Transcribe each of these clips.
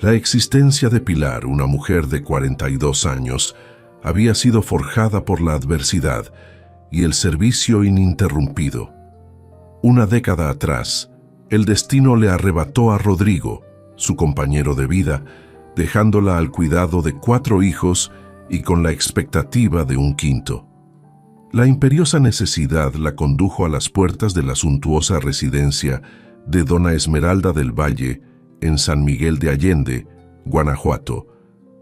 La existencia de Pilar, una mujer de 42 años, había sido forjada por la adversidad y el servicio ininterrumpido. Una década atrás, el destino le arrebató a Rodrigo, su compañero de vida, dejándola al cuidado de 4 hijos y con la expectativa de un quinto. La imperiosa necesidad la condujo a las puertas de la suntuosa residencia de Dona Esmeralda del Valle, en San Miguel de Allende, Guanajuato,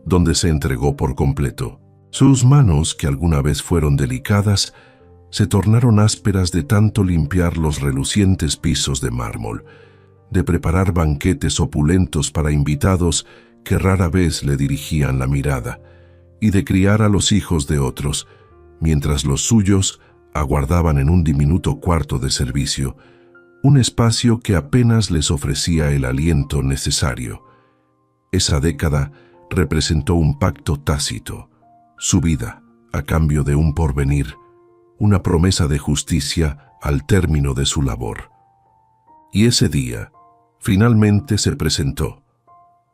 donde se entregó por completo. Sus manos, que alguna vez fueron delicadas, se tornaron ásperas de tanto limpiar los relucientes pisos de mármol, de preparar banquetes opulentos para invitados que rara vez le dirigían la mirada, y de criar a los hijos de otros, mientras los suyos aguardaban en un diminuto cuarto de servicio, un espacio que apenas les ofrecía el aliento necesario. Esa década representó un pacto tácito, su vida a cambio de un porvenir, una promesa de justicia al término de su labor. Y ese día, finalmente se presentó.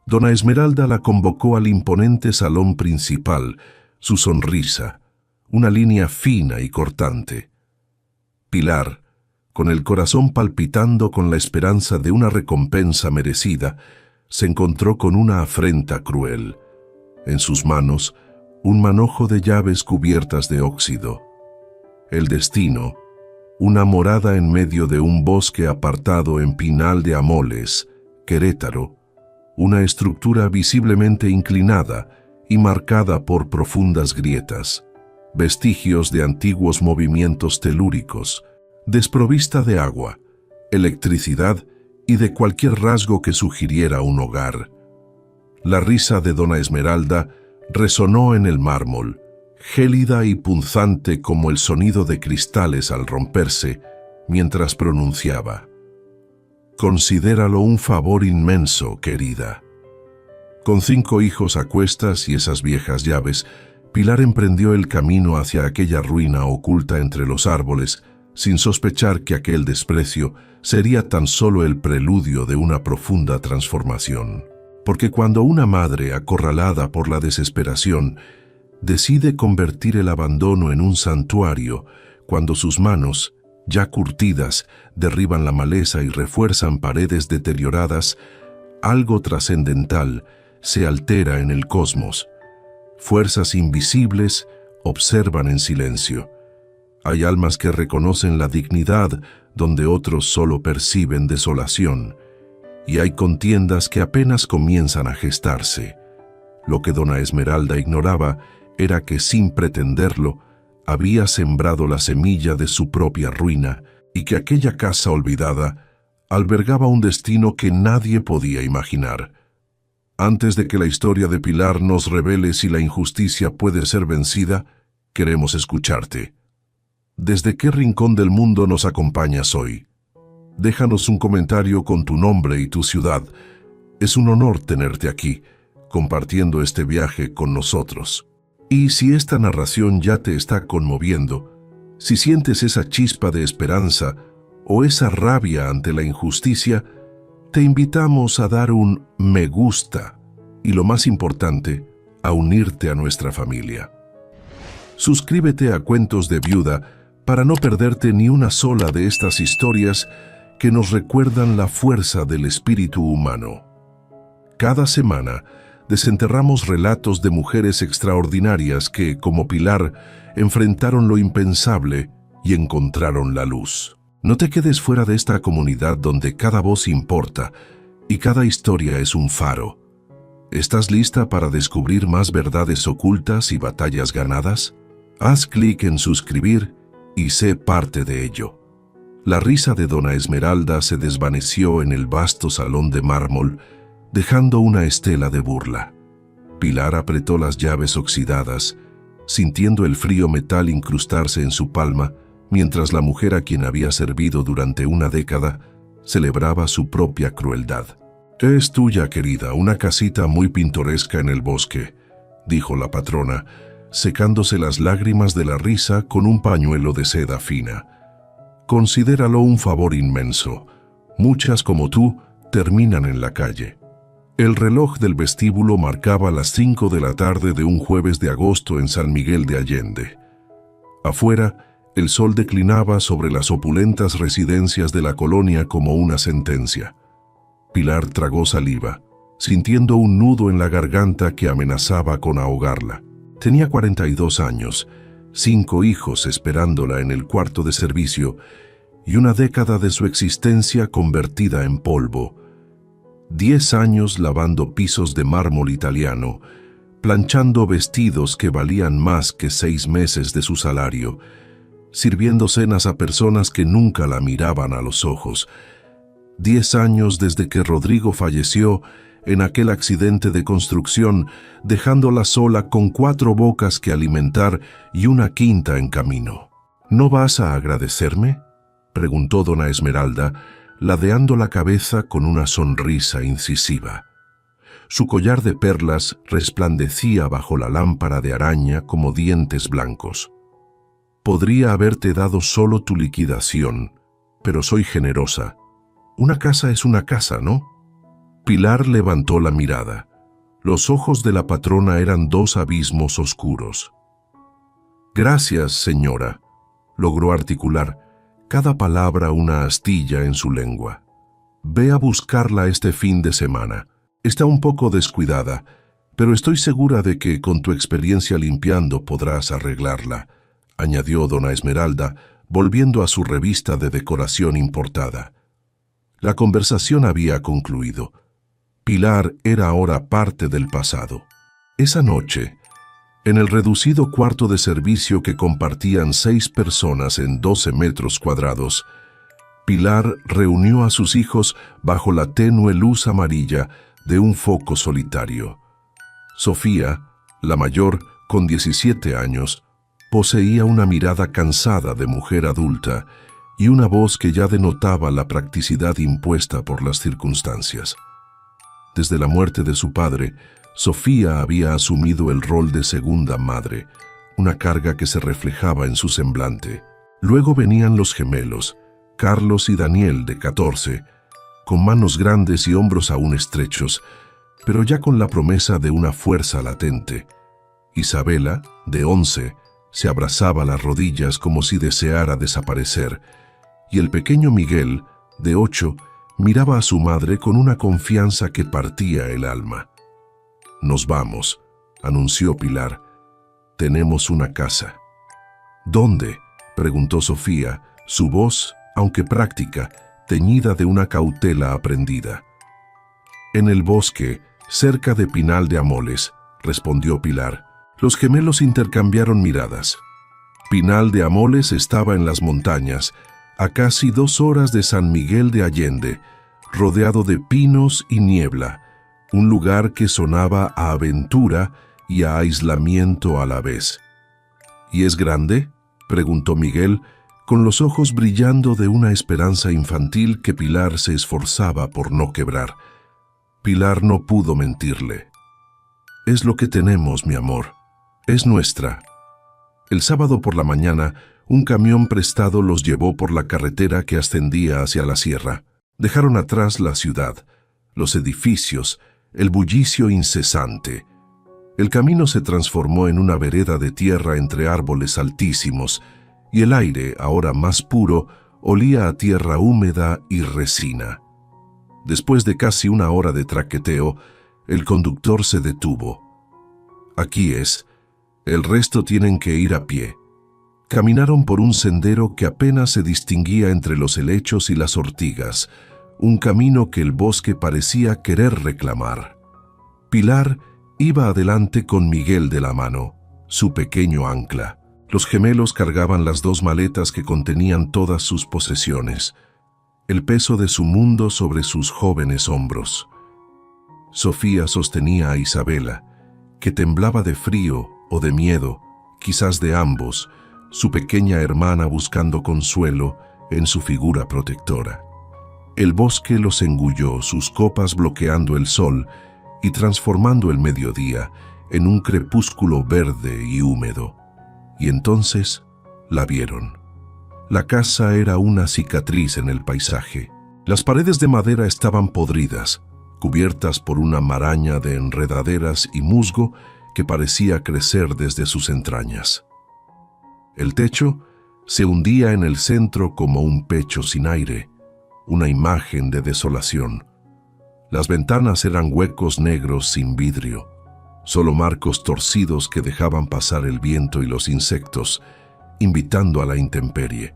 Dona Esmeralda la convocó al imponente salón principal, su sonrisa, una línea fina y cortante. Pilar, con el corazón palpitando con la esperanza de una recompensa merecida, se encontró con una afrenta cruel. En sus manos, un manojo de llaves cubiertas de óxido. El destino, una morada en medio de un bosque apartado en Pinal de Amoles, Querétaro, una estructura visiblemente inclinada y marcada por profundas grietas, vestigios de antiguos movimientos telúricos, desprovista de agua, electricidad y de cualquier rasgo que sugiriera un hogar. La risa de Dona Esmeralda resonó en el mármol, gélida y punzante como el sonido de cristales al romperse, mientras pronunciaba: «Considéralo un favor inmenso, querida». Con 5 hijos a cuestas y esas viejas llaves, Pilar emprendió el camino hacia aquella ruina oculta entre los árboles, sin sospechar que aquel desprecio sería tan solo el preludio de una profunda transformación. Porque cuando una madre, acorralada por la desesperación, decide convertir el abandono en un santuario, cuando sus manos, ya curtidas, derriban la maleza y refuerzan paredes deterioradas, algo trascendental se altera en el cosmos. Fuerzas invisibles observan en silencio. Hay almas que reconocen la dignidad donde otros solo perciben desolación, y hay contiendas que apenas comienzan a gestarse. Lo que Dona Esmeralda ignoraba era que, sin pretenderlo, había sembrado la semilla de su propia ruina y que aquella casa olvidada albergaba un destino que nadie podía imaginar. Antes de que la historia de Pilar nos revele si la injusticia puede ser vencida, queremos escucharte. ¿Desde qué rincón del mundo nos acompañas hoy? Déjanos un comentario con tu nombre y tu ciudad. Es un honor tenerte aquí, compartiendo este viaje con nosotros. Y si esta narración ya te está conmoviendo, si sientes esa chispa de esperanza o esa rabia ante la injusticia, te invitamos a dar un me gusta y, lo más importante, a unirte a nuestra familia. Suscríbete a Cuentos de Viuda para no perderte ni una sola de estas historias que nos recuerdan la fuerza del espíritu humano. Cada semana desenterramos relatos de mujeres extraordinarias que, como Pilar, enfrentaron lo impensable y encontraron la luz. No te quedes fuera de esta comunidad donde cada voz importa y cada historia es un faro. ¿Estás lista para descubrir más verdades ocultas y batallas ganadas? Haz clic en suscribir y sé parte de ello. La risa de Dona Esmeralda se desvaneció en el vasto salón de mármol, dejando una estela de burla. Pilar apretó las llaves oxidadas, sintiendo el frío metal incrustarse en su palma, mientras la mujer a quien había servido durante una década celebraba su propia crueldad. «Es tuya, querida, una casita muy pintoresca en el bosque», dijo la patrona, secándose las lágrimas de la risa con un pañuelo de seda fina. «Considéralo un favor inmenso. Muchas como tú terminan en la calle». El reloj del vestíbulo marcaba las 5 de la tarde de un jueves de agosto en San Miguel de Allende. Afuera, el sol declinaba sobre las opulentas residencias de la colonia como una sentencia. Pilar tragó saliva, sintiendo un nudo en la garganta que amenazaba con ahogarla. Tenía 42 años, 5 hijos esperándola en el cuarto de servicio y una década de su existencia convertida en polvo. 10 años lavando pisos de mármol italiano, planchando vestidos que valían más que 6 meses de su salario, sirviendo cenas a personas que nunca la miraban a los ojos. 10 años desde que Rodrigo falleció en aquel accidente de construcción, dejándola sola con 4 bocas que alimentar y una quinta en camino. ¿No vas a agradecerme?, preguntó doña Esmeralda, ladeando la cabeza con una sonrisa incisiva. Su collar de perlas resplandecía bajo la lámpara de araña como dientes blancos. Podría haberte dado solo tu liquidación, pero soy generosa. Una casa es una casa, ¿no? Pilar levantó la mirada. Los ojos de la patrona eran 2 abismos oscuros. Gracias, señora, logró articular, cada palabra una astilla en su lengua. Ve a buscarla este fin de semana. Está un poco descuidada, pero estoy segura de que con tu experiencia limpiando podrás arreglarla, añadió doña Esmeralda, volviendo a su revista de decoración importada. La conversación había concluido. Pilar era ahora parte del pasado. Esa noche, en el reducido cuarto de servicio que compartían 6 personas en 12 metros cuadrados, Pilar reunió a sus hijos bajo la tenue luz amarilla de un foco solitario. Sofía, la mayor, con 17 años, poseía una mirada cansada de mujer adulta y una voz que ya denotaba la practicidad impuesta por las circunstancias. Desde la muerte de su padre, Sofía había asumido el rol de segunda madre, una carga que se reflejaba en su semblante. Luego venían los gemelos, Carlos y Daniel, de 14, con manos grandes y hombros aún estrechos, pero ya con la promesa de una fuerza latente. Isabela, de 11, se abrazaba las rodillas como si deseara desaparecer, y el pequeño Miguel, de 8, miraba a su madre con una confianza que partía el alma. «Nos vamos», anunció Pilar. «Tenemos una casa». «¿Dónde?», preguntó Sofía, su voz, aunque práctica, teñida de una cautela aprendida. «En el bosque, cerca de Pinal de Amoles», respondió Pilar. Los gemelos intercambiaron miradas. Pinal de Amoles estaba en las montañas, a casi 2 horas de San Miguel de Allende, rodeado de pinos y niebla, un lugar que sonaba a aventura y a aislamiento a la vez. «¿Y es grande?», preguntó Miguel, con los ojos brillando de una esperanza infantil que Pilar se esforzaba por no quebrar. Pilar no pudo mentirle. «Es lo que tenemos, mi amor. Es nuestra». El sábado por la mañana, un camión prestado los llevó por la carretera que ascendía hacia la sierra. Dejaron atrás la ciudad, los edificios, el bullicio incesante. El camino se transformó en una vereda de tierra entre árboles altísimos, y el aire, ahora más puro, olía a tierra húmeda y resina. Después de casi 1 hora de traqueteo, el conductor se detuvo. «Aquí es. El resto tienen que ir a pie». Caminaron por un sendero que apenas se distinguía entre los helechos y las ortigas, un camino que el bosque parecía querer reclamar. Pilar iba adelante con Miguel de la mano, su pequeño ancla. Los gemelos cargaban las 2 maletas que contenían todas sus posesiones, el peso de su mundo sobre sus jóvenes hombros. Sofía sostenía a Isabela, que temblaba de frío o de miedo, quizás de ambos, su pequeña hermana buscando consuelo en su figura protectora. El bosque los engulló, sus copas bloqueando el sol y transformando el mediodía en un crepúsculo verde y húmedo. Y entonces la vieron. La casa era una cicatriz en el paisaje. Las paredes de madera estaban podridas, cubiertas por una maraña de enredaderas y musgo que parecía crecer desde sus entrañas. El techo se hundía en el centro como un pecho sin aire, una imagen de desolación. Las ventanas eran huecos negros sin vidrio, solo marcos torcidos que dejaban pasar el viento y los insectos, invitando a la intemperie.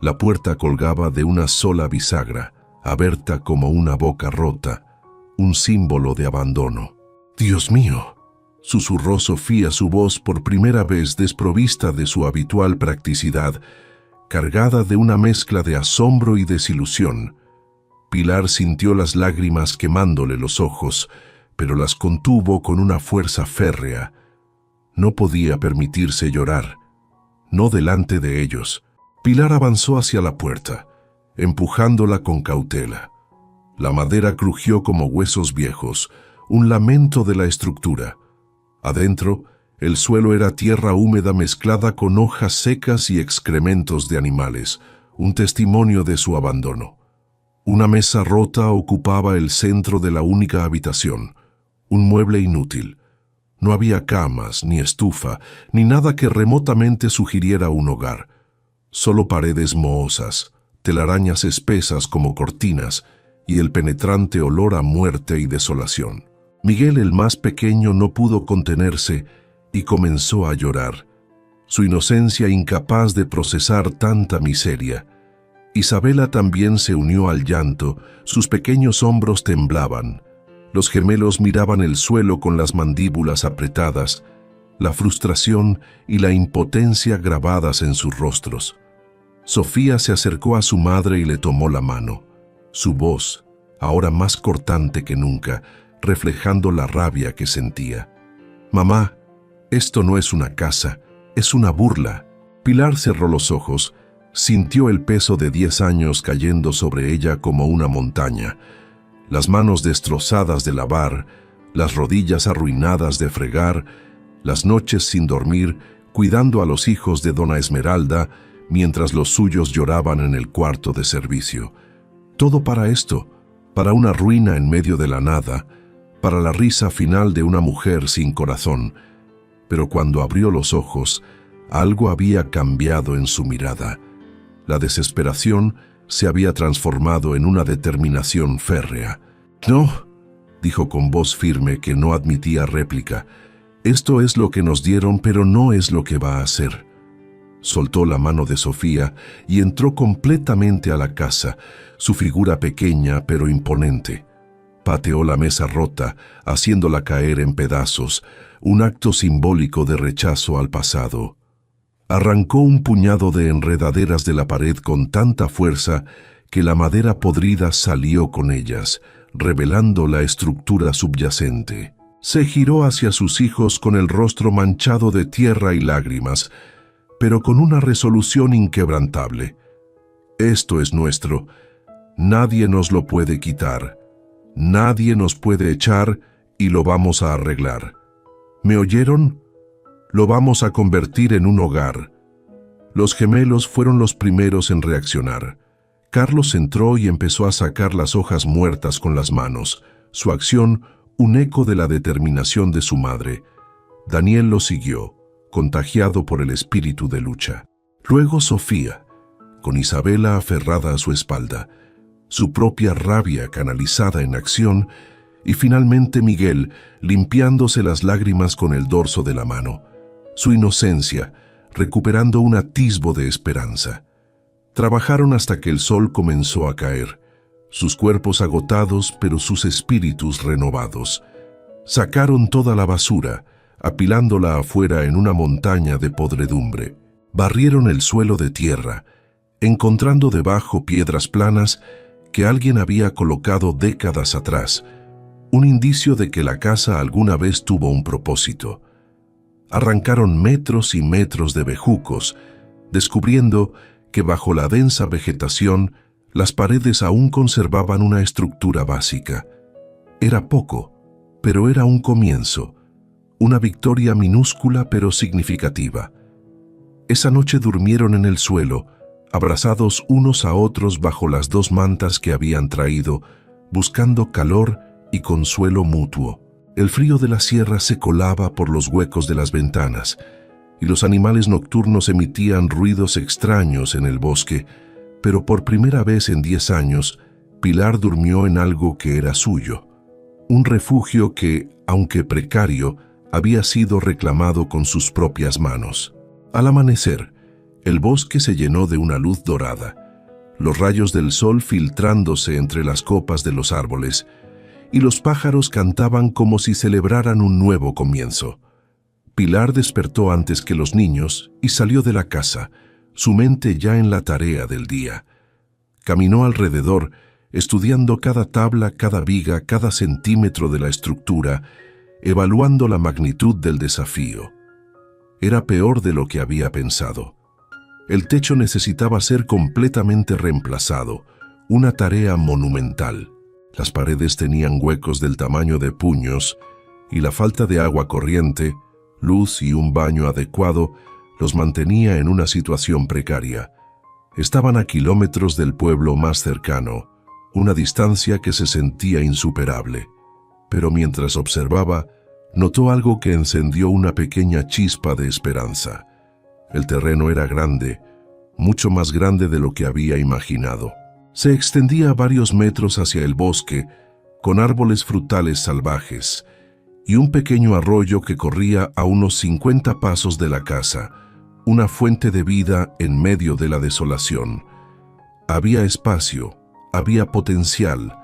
La puerta colgaba de una sola bisagra, abierta como una boca rota, un símbolo de abandono. «¡Dios mío!», susurró Sofía, su voz por primera vez desprovista de su habitual practicidad, cargada de una mezcla de asombro y desilusión. Pilar sintió las lágrimas quemándole los ojos, pero las contuvo con una fuerza férrea. No podía permitirse llorar, no delante de ellos. Pilar avanzó hacia la puerta, empujándola con cautela. La madera crujió como huesos viejos, un lamento de la estructura. Adentro, el suelo era tierra húmeda mezclada con hojas secas y excrementos de animales, un testimonio de su abandono. Una mesa rota ocupaba el centro de la única habitación, un mueble inútil. No había camas, ni estufa, ni nada que remotamente sugiriera un hogar. Solo paredes mohosas, telarañas espesas como cortinas y el penetrante olor a muerte y desolación. Miguel, el más pequeño, no pudo contenerse y comenzó a llorar, su inocencia incapaz de procesar tanta miseria. Isabela también se unió al llanto, sus pequeños hombros temblaban. Los gemelos miraban el suelo con las mandíbulas apretadas, la frustración y la impotencia grabadas en sus rostros. Sofía se acercó a su madre y le tomó la mano. Su voz, ahora más cortante que nunca, reflejando la rabia que sentía. «Mamá, esto no es una casa, es una burla». Pilar cerró los ojos, sintió el peso de 10 años cayendo sobre ella como una montaña. Las manos destrozadas de lavar, las rodillas arruinadas de fregar, las noches sin dormir, cuidando a los hijos de Dona Esmeralda, mientras los suyos lloraban en el cuarto de servicio. Todo para esto, para una ruina en medio de la nada, para la risa final de una mujer sin corazón. Pero cuando abrió los ojos, algo había cambiado en su mirada. La desesperación se había transformado en una determinación férrea. «No», dijo con voz firme que no admitía réplica, «esto es lo que nos dieron, pero no es lo que va a ser». Soltó la mano de Sofía y entró completamente a la casa, su figura pequeña pero imponente. Pateó la mesa rota, haciéndola caer en pedazos, un acto simbólico de rechazo al pasado. Arrancó un puñado de enredaderas de la pared con tanta fuerza que la madera podrida salió con ellas, revelando la estructura subyacente. Se giró hacia sus hijos con el rostro manchado de tierra y lágrimas, pero con una resolución inquebrantable. «Esto es nuestro. Nadie nos lo puede quitar. Nadie nos puede echar y lo vamos a arreglar. ¿Me oyeron? Lo vamos a convertir en un hogar». Los gemelos fueron los primeros en reaccionar. Carlos entró y empezó a sacar las hojas muertas con las manos, su acción un eco de la determinación de su madre. Daniel lo siguió, contagiado por el espíritu de lucha. Luego Sofía, con Isabela aferrada a su espalda, su propia rabia canalizada en acción, y finalmente Miguel, limpiándose las lágrimas con el dorso de la mano, su inocencia, recuperando un atisbo de esperanza. Trabajaron hasta que el sol comenzó a caer, sus cuerpos agotados pero sus espíritus renovados. Sacaron toda la basura, apilándola afuera en una montaña de podredumbre. Barrieron el suelo de tierra, encontrando debajo piedras planas que alguien había colocado décadas atrás, un indicio de que la casa alguna vez tuvo un propósito. Arrancaron metros y metros de bejucos, descubriendo que bajo la densa vegetación las paredes aún conservaban una estructura básica. Era poco, pero era un comienzo, una victoria minúscula pero significativa. Esa noche durmieron en el suelo, abrazados unos a otros bajo las 2 mantas que habían traído, buscando calor y consuelo mutuo. El frío de la sierra se colaba por los huecos de las ventanas, y los animales nocturnos emitían ruidos extraños en el bosque, pero por primera vez en 10 años, Pilar durmió en algo que era suyo, un refugio que, aunque precario, había sido reclamado con sus propias manos. Al amanecer, el bosque se llenó de una luz dorada, los rayos del sol filtrándose entre las copas de los árboles, y los pájaros cantaban como si celebraran un nuevo comienzo. Pilar despertó antes que los niños y salió de la casa, su mente ya en la tarea del día. Caminó alrededor, estudiando cada tabla, cada viga, cada centímetro de la estructura, evaluando la magnitud del desafío. Era peor de lo que había pensado. El techo necesitaba ser completamente reemplazado, una tarea monumental. Las paredes tenían huecos del tamaño de puños y la falta de agua corriente, luz y un baño adecuado los mantenía en una situación precaria. Estaban a kilómetros del pueblo más cercano, una distancia que se sentía insuperable. Pero mientras observaba, notó algo que encendió una pequeña chispa de esperanza. El terreno era grande, mucho más grande de lo que había imaginado. Se extendía varios metros hacia el bosque, con árboles frutales salvajes, y un pequeño arroyo que corría a unos 50 pasos de la casa, una fuente de vida en medio de la desolación. Había espacio, había potencial,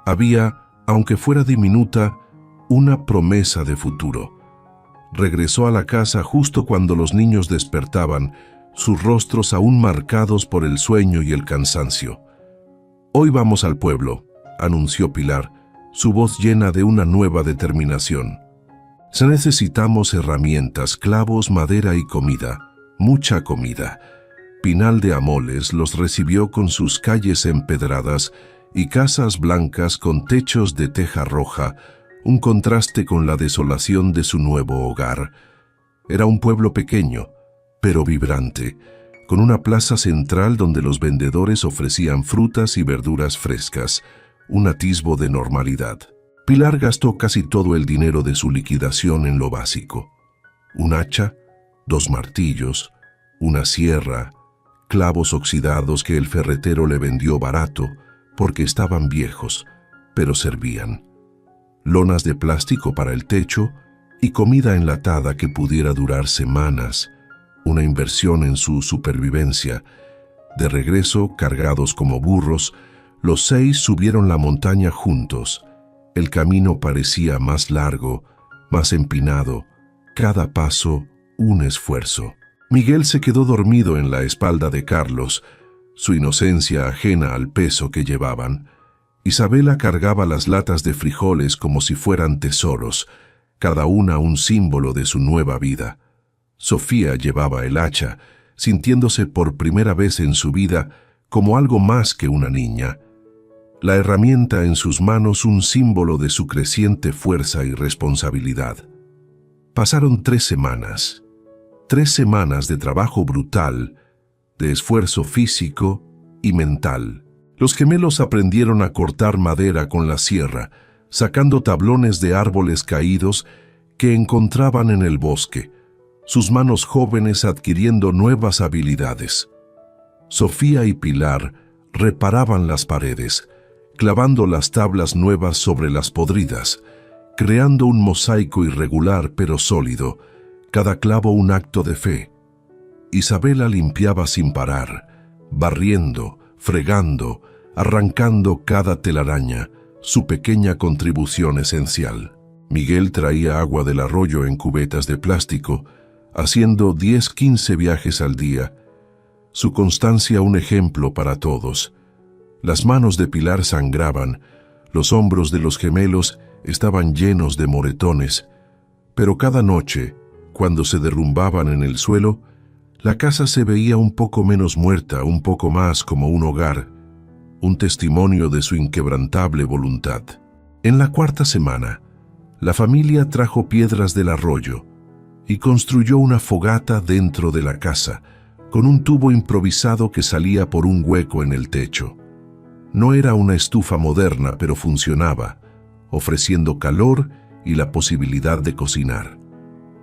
había, aunque fuera diminuta, una promesa de futuro. Regresó a la casa justo cuando los niños despertaban, sus rostros aún marcados por el sueño y el cansancio. «Hoy vamos al pueblo», anunció Pilar, su voz llena de una nueva determinación. «Necesitamos herramientas, clavos, madera y comida, mucha comida». Pinal de Amoles los recibió con sus calles empedradas y casas blancas con techos de teja roja, un contraste con la desolación de su nuevo hogar. Era un pueblo pequeño, pero vibrante, con una plaza central donde los vendedores ofrecían frutas y verduras frescas, un atisbo de normalidad. Pilar gastó casi todo el dinero de su liquidación en lo básico: un hacha, 2 martillos, una sierra, clavos oxidados que el ferretero le vendió barato porque estaban viejos, pero servían, lonas de plástico para el techo y comida enlatada que pudiera durar semanas, una inversión en su supervivencia. De regreso, cargados como burros, los 6 subieron la montaña juntos. El camino parecía más largo, más empinado, cada paso un esfuerzo. Miguel se quedó dormido en la espalda de Carlos, su inocencia ajena al peso que llevaban. Isabela cargaba las latas de frijoles como si fueran tesoros, cada una un símbolo de su nueva vida. Sofía llevaba el hacha, sintiéndose por primera vez en su vida como algo más que una niña. La herramienta en sus manos un símbolo de su creciente fuerza y responsabilidad. Pasaron 3 semanas. 3 semanas de trabajo brutal, de esfuerzo físico y mental. Los gemelos aprendieron a cortar madera con la sierra, sacando tablones de árboles caídos que encontraban en el bosque, sus manos jóvenes adquiriendo nuevas habilidades. Sofía y Pilar reparaban las paredes, clavando las tablas nuevas sobre las podridas, creando un mosaico irregular pero sólido, cada clavo un acto de fe. Isabela limpiaba sin parar, barriendo, fregando, arrancando cada telaraña, su pequeña contribución esencial. Miguel traía agua del arroyo en cubetas de plástico, haciendo 10-15 viajes al día. Su constancia un ejemplo para todos. Las manos de Pilar sangraban, los hombros de los gemelos estaban llenos de moretones, pero cada noche, cuando se derrumbaban en el suelo, la casa se veía un poco menos muerta, un poco más como un hogar, un testimonio de su inquebrantable voluntad. En la 4ª semana, la familia trajo piedras del arroyo y construyó una fogata dentro de la casa, con un tubo improvisado que salía por un hueco en el techo. No era una estufa moderna, pero funcionaba. ofreciendo calor y la posibilidad de cocinar.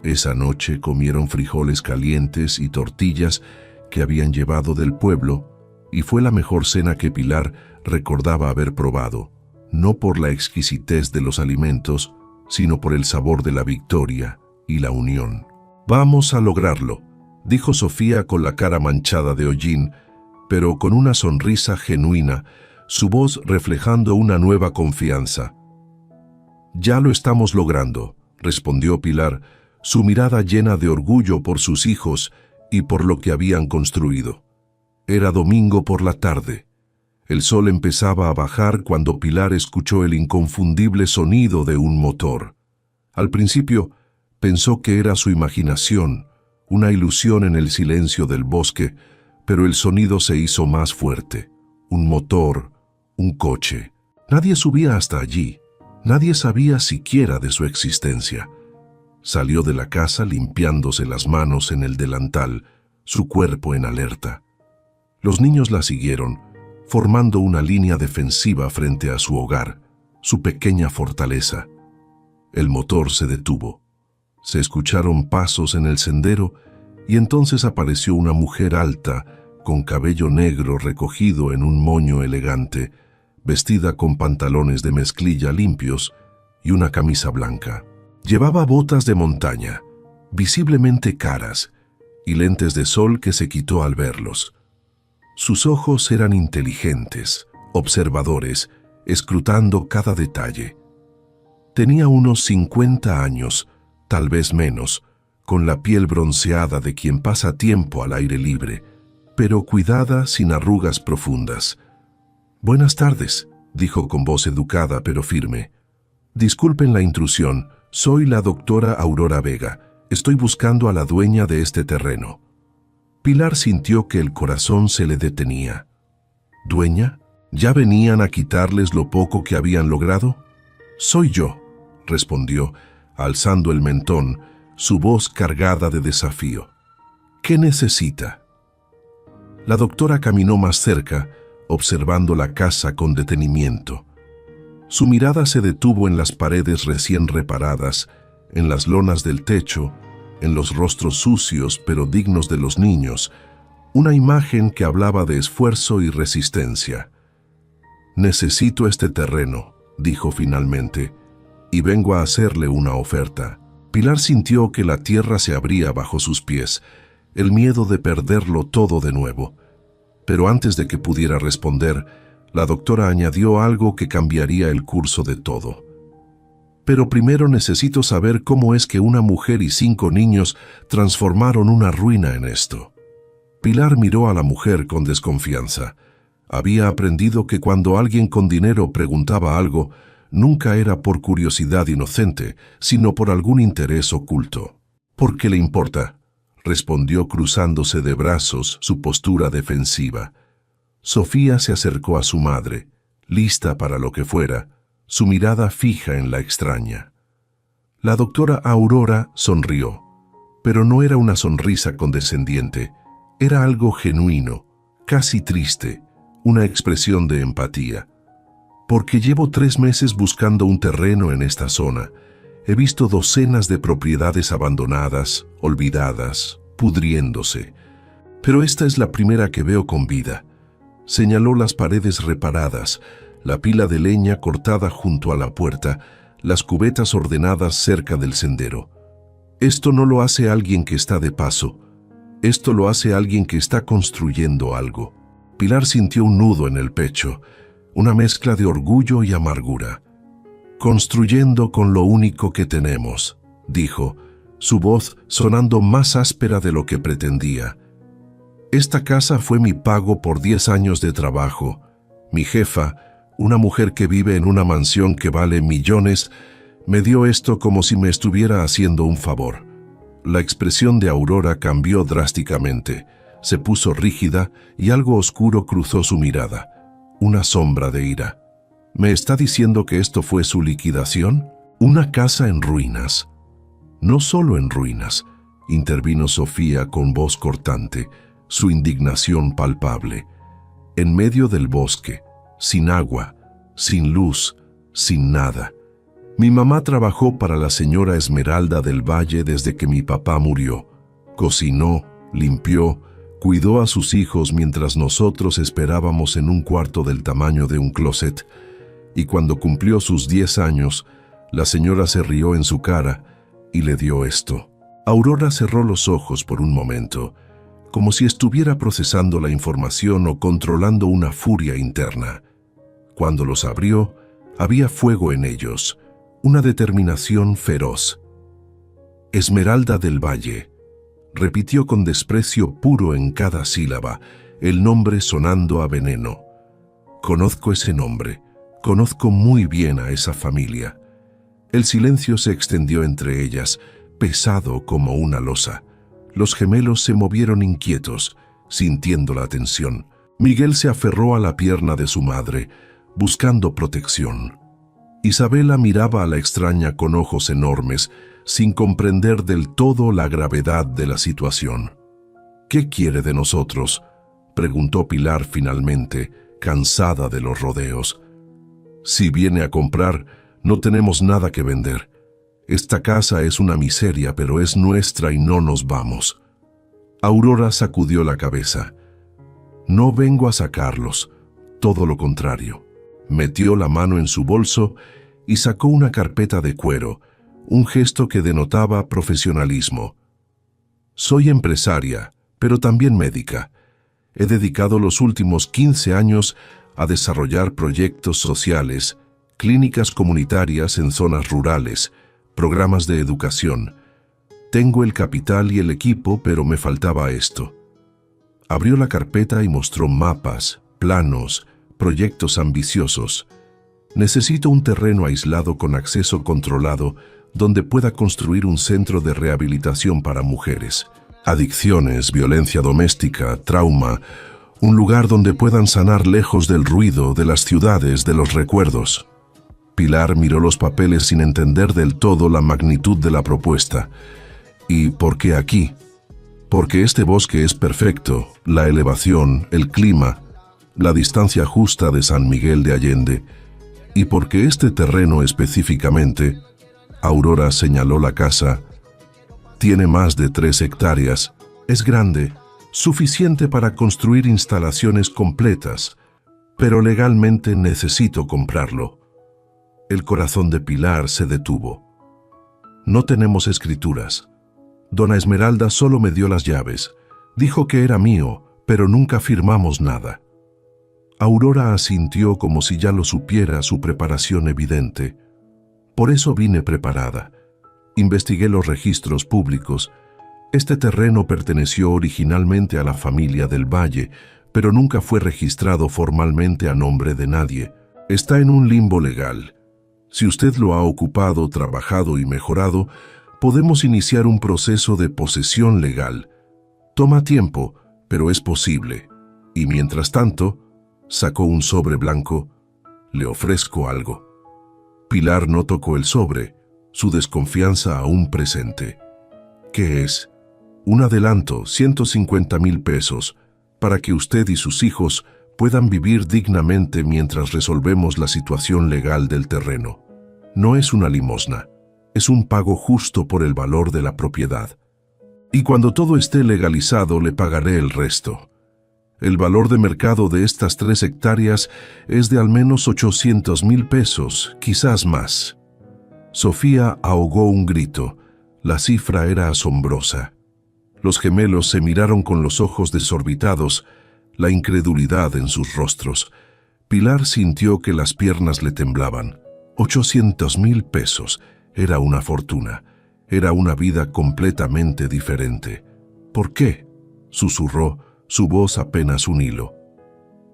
Esa noche comieron frijoles calientes y tortillas que habían llevado del pueblo, y fue la mejor cena que Pilar recordaba haber probado, no por la exquisitez de los alimentos, sino por el sabor de la victoria y la unión. «Vamos a lograrlo», dijo Sofía con la cara manchada de hollín, pero con una sonrisa genuina, su voz reflejando una nueva confianza. «Ya lo estamos logrando», respondió Pilar, su mirada llena de orgullo por sus hijos y por lo que habían construido. Era domingo por la tarde. El sol empezaba a bajar cuando Pilar escuchó el inconfundible sonido de un motor. Al principio, pensó que era su imaginación, una ilusión en el silencio del bosque, pero el sonido se hizo más fuerte. Un motor, un coche. Nadie subía hasta allí. Nadie sabía siquiera de su existencia. Salió de la casa limpiándose las manos en el delantal, su cuerpo en alerta. Los niños la siguieron, formando una línea defensiva frente a su hogar, su pequeña fortaleza. El motor se detuvo. Se escucharon pasos en el sendero y entonces apareció una mujer alta, con cabello negro recogido en un moño elegante, vestida con pantalones de mezclilla limpios y una camisa blanca. Llevaba botas de montaña, visiblemente caras, y lentes de sol que se quitó al verlos. Sus ojos eran inteligentes, observadores, escrutando cada detalle. Tenía unos 50 años, tal vez menos, con la piel bronceada de quien pasa tiempo al aire libre, pero cuidada, sin arrugas profundas. «Buenas tardes», dijo con voz educada pero firme. «Disculpen la intrusión, soy la doctora Aurora Vega. Estoy buscando a la dueña de este terreno». Pilar sintió que el corazón se le detenía. ¿Dueña? ¿Ya venían a quitarles lo poco que habían logrado? «Soy yo», respondió, alzando el mentón, su voz cargada de desafío. «¿Qué necesita?» La doctora caminó más cerca, observando la casa con detenimiento. Su mirada se detuvo en las paredes recién reparadas, en las lonas del techo, en los rostros sucios pero dignos de los niños, una imagen que hablaba de esfuerzo y resistencia. «Necesito este terreno», dijo finalmente, «y vengo a hacerle una oferta». Pilar sintió que la tierra se abría bajo sus pies, el miedo de perderlo todo de nuevo. Pero antes de que pudiera responder, la doctora añadió algo que cambiaría el curso de todo. «Pero primero necesito saber cómo es que una mujer y 5 niños transformaron una ruina en esto». Pilar miró a la mujer con desconfianza. Había aprendido que cuando alguien con dinero preguntaba algo, nunca era por curiosidad inocente, sino por algún interés oculto. «¿Por qué le importa?», respondió cruzándose de brazos, su postura defensiva. Sofía se acercó a su madre, lista para lo que fuera, su mirada fija en la extraña. La doctora Aurora sonrió, pero no era una sonrisa condescendiente, era algo genuino, casi triste, una expresión de empatía. «Porque llevo 3 meses buscando un terreno en esta zona. He visto docenas de propiedades abandonadas, olvidadas, pudriéndose. Pero esta es la primera que veo con vida». Señaló las paredes reparadas, la pila de leña cortada junto a la puerta, las cubetas ordenadas cerca del sendero. «Esto no lo hace alguien que está de paso. Esto lo hace alguien que está construyendo algo». Pilar sintió un nudo en el pecho, una mezcla de orgullo y amargura. «Construyendo con lo único que tenemos», dijo, su voz sonando más áspera de lo que pretendía. «Esta casa fue mi pago por 10 años de trabajo. Mi jefa, una mujer que vive en una mansión que vale millones, me dio esto como si me estuviera haciendo un favor». La expresión de Aurora cambió drásticamente, se puso rígida y algo oscuro cruzó su mirada, una sombra de ira. «¿Me está diciendo que esto fue su liquidación? Una casa en ruinas». «No solo en ruinas», intervino Sofía con voz cortante, su indignación palpable. «En medio del bosque, sin agua, sin luz, sin nada. Mi mamá trabajó para la señora Esmeralda del Valle desde que mi papá murió. Cocinó, limpió, cuidó a sus hijos mientras nosotros esperábamos en un cuarto del tamaño de un closet. Y cuando cumplió sus 10 años, la señora se rió en su cara y le dio esto. Aurora cerró los ojos por un momento, como si estuviera procesando la información o controlando una furia interna. Cuando los abrió, había fuego en ellos, una determinación feroz. Esmeralda del Valle, repitió con desprecio puro en cada sílaba, el nombre sonando a veneno. Conozco ese nombre, conozco muy bien a esa familia. El silencio se extendió entre ellas, pesado como una losa. Los gemelos se movieron inquietos, sintiendo la tensión. Miguel se aferró a la pierna de su madre, buscando protección. Isabela miraba a la extraña con ojos enormes, sin comprender del todo la gravedad de la situación. «¿Qué quiere de nosotros?», preguntó Pilar finalmente, cansada de los rodeos. «Si viene a comprar, no tenemos nada que vender. Esta casa es una miseria, pero es nuestra y no nos vamos». Aurora sacudió la cabeza. «No vengo a sacarlos, todo lo contrario». Metió la mano en su bolso y sacó una carpeta de cuero, un gesto que denotaba profesionalismo. «Soy empresaria, pero también médica. He dedicado los últimos 15 años a desarrollar proyectos sociales, clínicas comunitarias en zonas rurales, programas de educación. Tengo el capital y el equipo, pero me faltaba esto». Abrió la carpeta y mostró mapas, planos, proyectos ambiciosos. «Necesito un terreno aislado con acceso controlado donde pueda construir un centro de rehabilitación para mujeres. Adicciones, violencia doméstica, trauma, un lugar donde puedan sanar lejos del ruido, de las ciudades, de los recuerdos». Pilar miró los papeles sin entender del todo la magnitud de la propuesta. «¿Y por qué aquí?». «Porque este bosque es perfecto, la elevación, el clima, la distancia justa de San Miguel de Allende, y porque este terreno específicamente», Aurora señaló la casa, «tiene más de 3 hectáreas, es grande, suficiente para construir instalaciones completas, pero legalmente necesito comprarlo». El corazón de Pilar se detuvo. «No tenemos escrituras. Dona Esmeralda solo me dio las llaves. Dijo que era mío, pero nunca firmamos nada». Aurora asintió como si ya lo supiera, su preparación evidente. «Por eso vine preparada. Investigué los registros públicos. Este terreno perteneció originalmente a la familia del Valle, pero nunca fue registrado formalmente a nombre de nadie. Está en un limbo legal. Si usted lo ha ocupado, trabajado y mejorado, podemos iniciar un proceso de posesión legal. Toma tiempo, pero es posible. Y mientras tanto», sacó un sobre blanco, «le ofrezco algo». Pilar no tocó el sobre, su desconfianza aún presente. «¿Qué es?». «Un adelanto, 150,000 pesos, para que usted y sus hijos puedan vivir dignamente mientras resolvemos la situación legal del terreno. No es una limosna, es un pago justo por el valor de la propiedad. Y cuando todo esté legalizado le pagaré el resto. El valor de mercado de estas 3 hectáreas es de al menos 800,000 pesos, quizás más». Sofía ahogó un grito. La cifra era asombrosa. Los gemelos se miraron con los ojos desorbitados, la incredulidad en sus rostros. Pilar sintió que las piernas le temblaban. 800,000 pesos. Era una fortuna. Era una vida completamente diferente. «¿Por qué?», susurró, su voz apenas un hilo.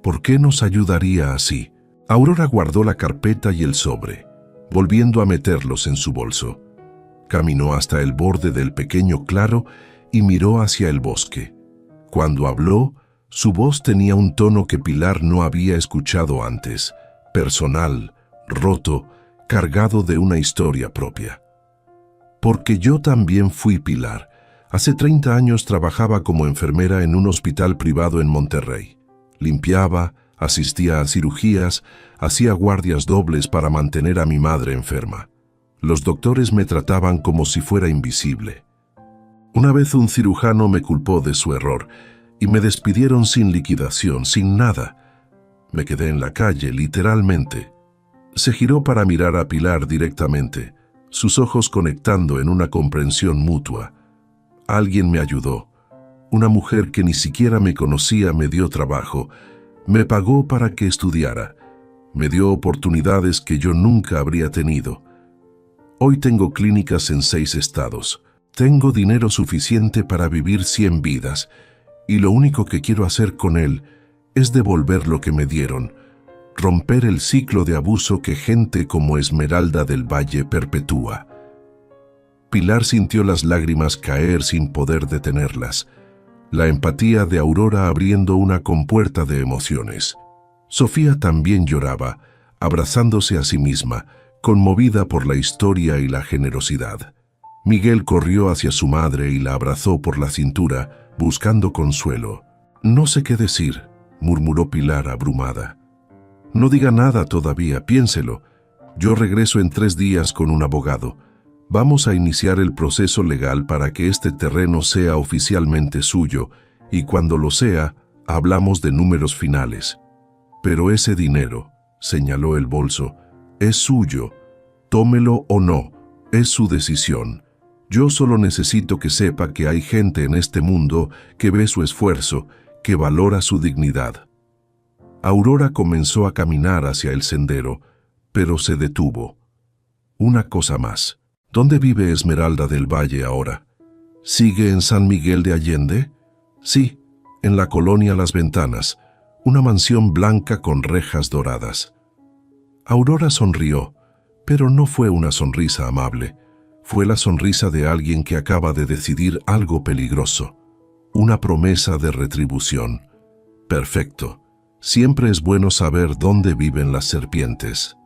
«¿Por qué nos ayudaría así?». Aurora guardó la carpeta y el sobre, volviendo a meterlos en su bolso. Caminó hasta el borde del pequeño claro y miró hacia el bosque. Cuando habló, su voz tenía un tono que Pilar no había escuchado antes, personal, roto, cargado de una historia propia. «Porque yo también fui Pilar. Hace 30 años trabajaba como enfermera en un hospital privado en Monterrey. Limpiaba, asistía a cirugías, hacía guardias dobles para mantener a mi madre enferma. Los doctores me trataban como si fuera invisible. Una vez un cirujano me culpó de su error y me despidieron sin liquidación, sin nada. Me quedé en la calle, literalmente. Se giró para mirar a Pilar directamente, sus ojos conectando en una comprensión mutua. Alguien me ayudó. Una mujer que ni siquiera me conocía me dio trabajo, me pagó para que estudiara, me dio oportunidades que yo nunca habría tenido. Hoy tengo clínicas en 6 estados. Tengo dinero suficiente para vivir 100 vidas, y lo único que quiero hacer con él es devolver lo que me dieron, romper el ciclo de abuso que gente como Esmeralda del Valle perpetúa. Pilar sintió las lágrimas caer sin poder detenerlas, la empatía de Aurora abriendo una compuerta de emociones. Sofía también lloraba, abrazándose a sí misma, conmovida por la historia y la generosidad. Miguel corrió hacia su madre y la abrazó por la cintura, buscando consuelo. «No sé qué decir», murmuró Pilar abrumada. «No diga nada todavía, piénselo. Yo regreso en 3 días con un abogado. Vamos a iniciar el proceso legal para que este terreno sea oficialmente suyo, y cuando lo sea, hablamos de números finales. Pero ese dinero», señaló el bolso, «es suyo. Tómelo o no, es su decisión. Yo solo necesito que sepa que hay gente en este mundo que ve su esfuerzo, que valora su dignidad». Aurora comenzó a caminar hacia el sendero, pero se detuvo. Una cosa más. ¿Dónde vive Esmeralda del Valle ahora? ¿Sigue en San Miguel de Allende? Sí, en la colonia Las Ventanas, una mansión blanca con rejas doradas. Aurora sonrió, pero no fue una sonrisa amable. Fue la sonrisa de alguien que acaba de decidir algo peligroso. Una promesa de retribución. Perfecto. Siempre es bueno saber dónde viven las serpientes.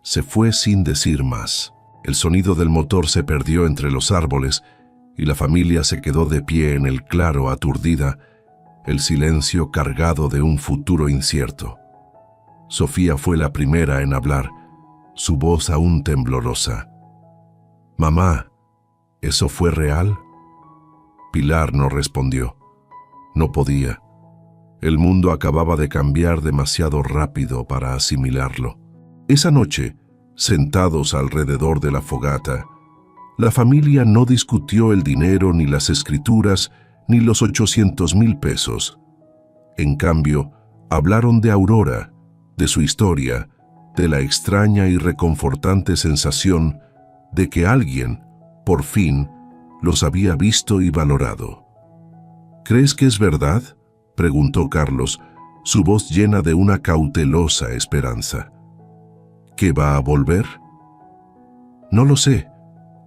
Se fue sin decir más. El sonido del motor se perdió entre los árboles y la familia se quedó de pie en el claro aturdida, el silencio cargado de un futuro incierto. Sofía fue la primera en hablar, su voz aún temblorosa. «Mamá, ¿eso fue real?» Pilar no respondió. No podía. El mundo acababa de cambiar demasiado rápido para asimilarlo. Esa noche, sentados alrededor de la fogata, la familia no discutió el dinero, ni las escrituras, ni los 800,000 pesos. En cambio, hablaron de Aurora, de su historia, de la extraña y reconfortante sensación de que alguien, por fin, los había visto y valorado. «¿Crees que es verdad?», preguntó Carlos, su voz llena de una cautelosa esperanza. «¿Que va a volver?» «No lo sé»,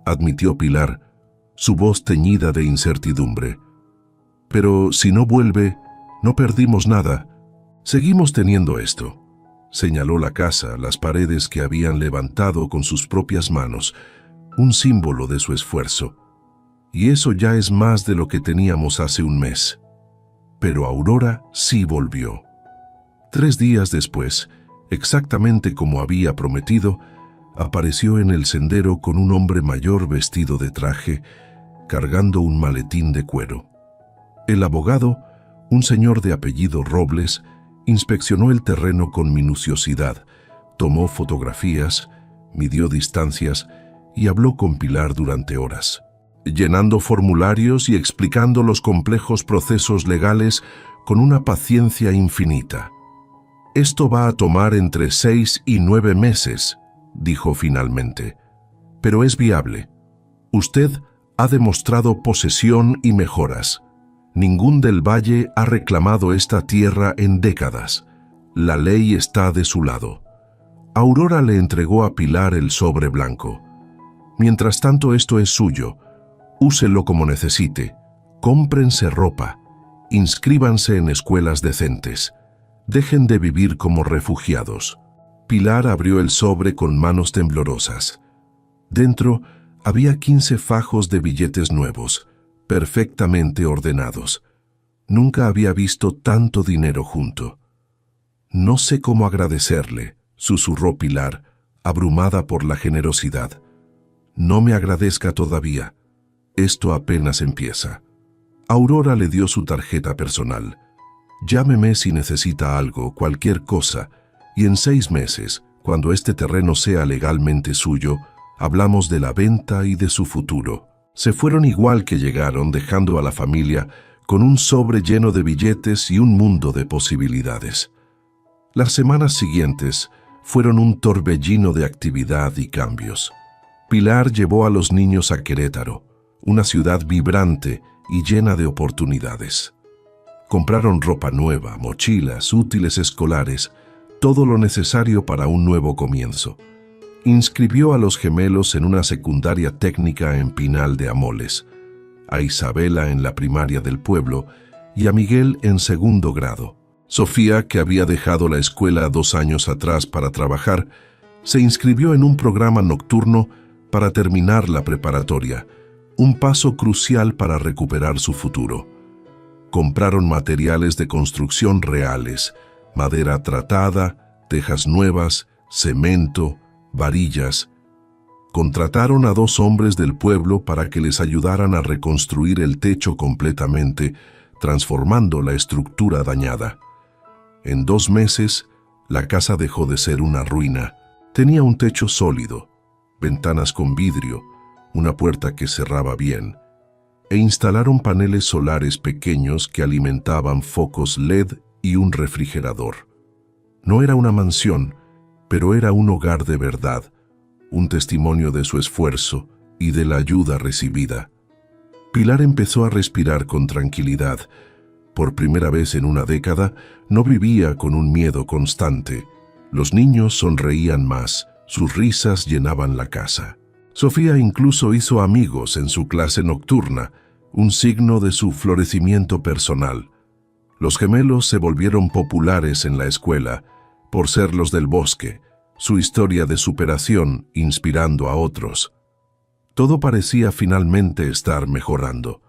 admitió Pilar, su voz teñida de incertidumbre. «Pero si no vuelve, no perdimos nada. Seguimos teniendo esto». Señaló la casa, las paredes que habían levantado con sus propias manos, un símbolo de su esfuerzo. Y eso ya es más de lo que teníamos hace un mes. Pero Aurora sí volvió. 3 días después, exactamente como había prometido, apareció en el sendero con un hombre mayor vestido de traje, cargando un maletín de cuero. El abogado, un señor de apellido Robles, inspeccionó el terreno con minuciosidad, tomó fotografías, midió distancias y habló con Pilar durante horas, llenando formularios y explicando los complejos procesos legales con una paciencia infinita. «Esto va a tomar entre 6 y 9 meses», dijo finalmente, «pero es viable. Usted ha demostrado posesión y mejoras. Ningún del Valle ha reclamado esta tierra en décadas. La ley está de su lado». Aurora le entregó a Pilar el sobre blanco. «Mientras tanto, esto es suyo. Úselo como necesite. Cómprense ropa. Inscríbanse en escuelas decentes. Dejen de vivir como refugiados». Pilar abrió el sobre con manos temblorosas. Dentro había 15 fajos de billetes nuevos, perfectamente ordenados. Nunca había visto tanto dinero junto. «No sé cómo agradecerle», susurró Pilar, abrumada por la generosidad. No me agradezca todavía. Esto apenas empieza. Aurora le dio su tarjeta personal. Llámeme si necesita algo, cualquier cosa, y en 6 meses, cuando este terreno sea legalmente suyo, hablamos de la venta y de su futuro. Se fueron igual que llegaron, dejando a la familia con un sobre lleno de billetes y un mundo de posibilidades. Las semanas siguientes fueron un torbellino de actividad y cambios. Pilar llevó a los niños a Querétaro, una ciudad vibrante y llena de oportunidades. Compraron ropa nueva, mochilas, útiles escolares, todo lo necesario para un nuevo comienzo. Inscribió a los gemelos en una secundaria técnica en Pinal de Amoles, a Isabela en la primaria del pueblo y a Miguel en 2º grado. Sofía, que había dejado la escuela 2 años atrás para trabajar, se inscribió en un programa nocturno para terminar la preparatoria, un paso crucial para recuperar su futuro. Compraron materiales de construcción reales, madera tratada, tejas nuevas, cemento, varillas. Contrataron a 2 hombres del pueblo para que les ayudaran a reconstruir el techo completamente, transformando la estructura dañada. En 2 meses, la casa dejó de ser una ruina. Tenía un techo sólido, ventanas con vidrio, una puerta que cerraba bien, e instalaron paneles solares pequeños que alimentaban focos LED y un refrigerador. No era una mansión, pero era un hogar de verdad, un testimonio de su esfuerzo y de la ayuda recibida. Pilar empezó a respirar con tranquilidad. Por primera vez en una década, no vivía con un miedo constante. Los niños sonreían más, sus risas llenaban la casa. Sofía incluso hizo amigos en su clase nocturna, un signo de su florecimiento personal. Los gemelos se volvieron populares en la escuela, por ser los del bosque, su historia de superación inspirando a otros. Todo parecía finalmente estar mejorando,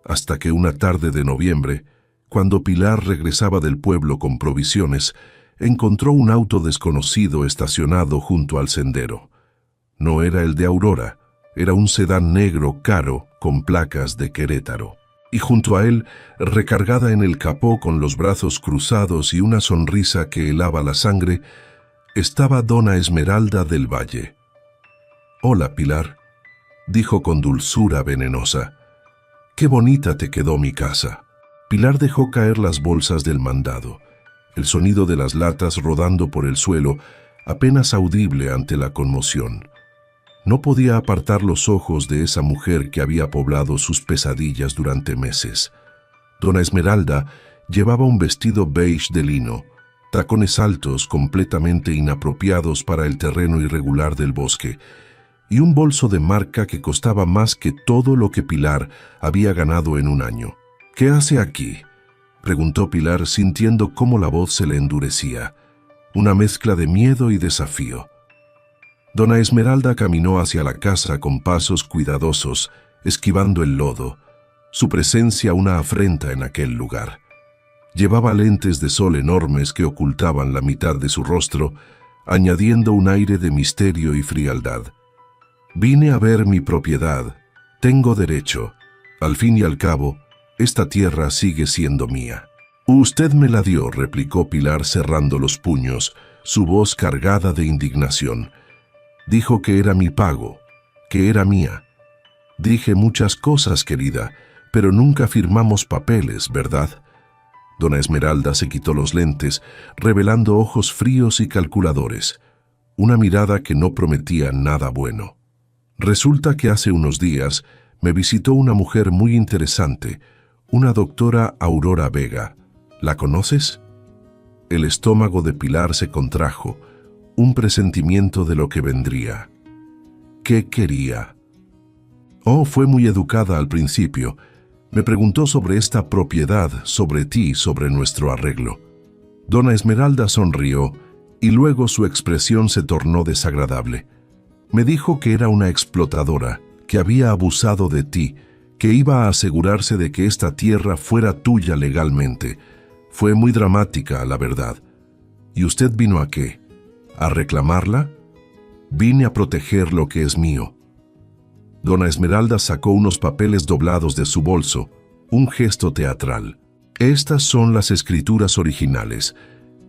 hasta que una tarde de noviembre, cuando Pilar regresaba del pueblo con provisiones, encontró un auto desconocido estacionado junto al sendero. No era el de Aurora, era un sedán negro caro con placas de Querétaro. Y junto a él, recargada en el capó con los brazos cruzados y una sonrisa que helaba la sangre, estaba Dona Esmeralda del Valle. «Hola, Pilar», dijo con dulzura venenosa. «Qué bonita te quedó mi casa». Pilar dejó caer las bolsas del mandado, el sonido de las latas rodando por el suelo, apenas audible ante la conmoción. No podía apartar los ojos de esa mujer que había poblado sus pesadillas durante meses. Dona Esmeralda llevaba un vestido beige de lino, tacones altos completamente inapropiados para el terreno irregular del bosque, y un bolso de marca que costaba más que todo lo que Pilar había ganado en un año. «¿Qué hace aquí?», preguntó Pilar, sintiendo cómo la voz se le endurecía, una mezcla de miedo y desafío. Dona Esmeralda caminó hacia la casa con pasos cuidadosos, esquivando el lodo, su presencia una afrenta en aquel lugar. Llevaba lentes de sol enormes que ocultaban la mitad de su rostro, añadiendo un aire de misterio y frialdad. «Vine a ver mi propiedad. Tengo derecho. Al fin y al cabo, esta tierra sigue siendo mía». «Usted me la dio», replicó Pilar cerrando los puños, su voz cargada de indignación. «Dijo que era mi pago, que era mía. Dije muchas cosas, querida, pero nunca firmamos papeles, ¿verdad?». Dona Esmeralda se quitó los lentes, revelando ojos fríos y calculadores, una mirada que no prometía nada bueno. «Resulta que hace unos días me visitó una mujer muy interesante, una doctora Aurora Vega. ¿La conoces?». El estómago de Pilar se contrajo, un presentimiento de lo que vendría. ¿Qué quería? «Oh, fue muy educada al principio. Me preguntó sobre esta propiedad, sobre ti, sobre nuestro arreglo». Dona Esmeralda sonrió y luego su expresión se tornó desagradable. «Me dijo que era una explotadora, que había abusado de ti, que iba a asegurarse de que esta tierra fuera tuya legalmente. Fue muy dramática, la verdad. ¿Y usted vino a qué? ¿A reclamarla?». «Vine a proteger lo que es mío». Dona Esmeralda sacó unos papeles doblados de su bolso, un gesto teatral. Estas son las escrituras originales.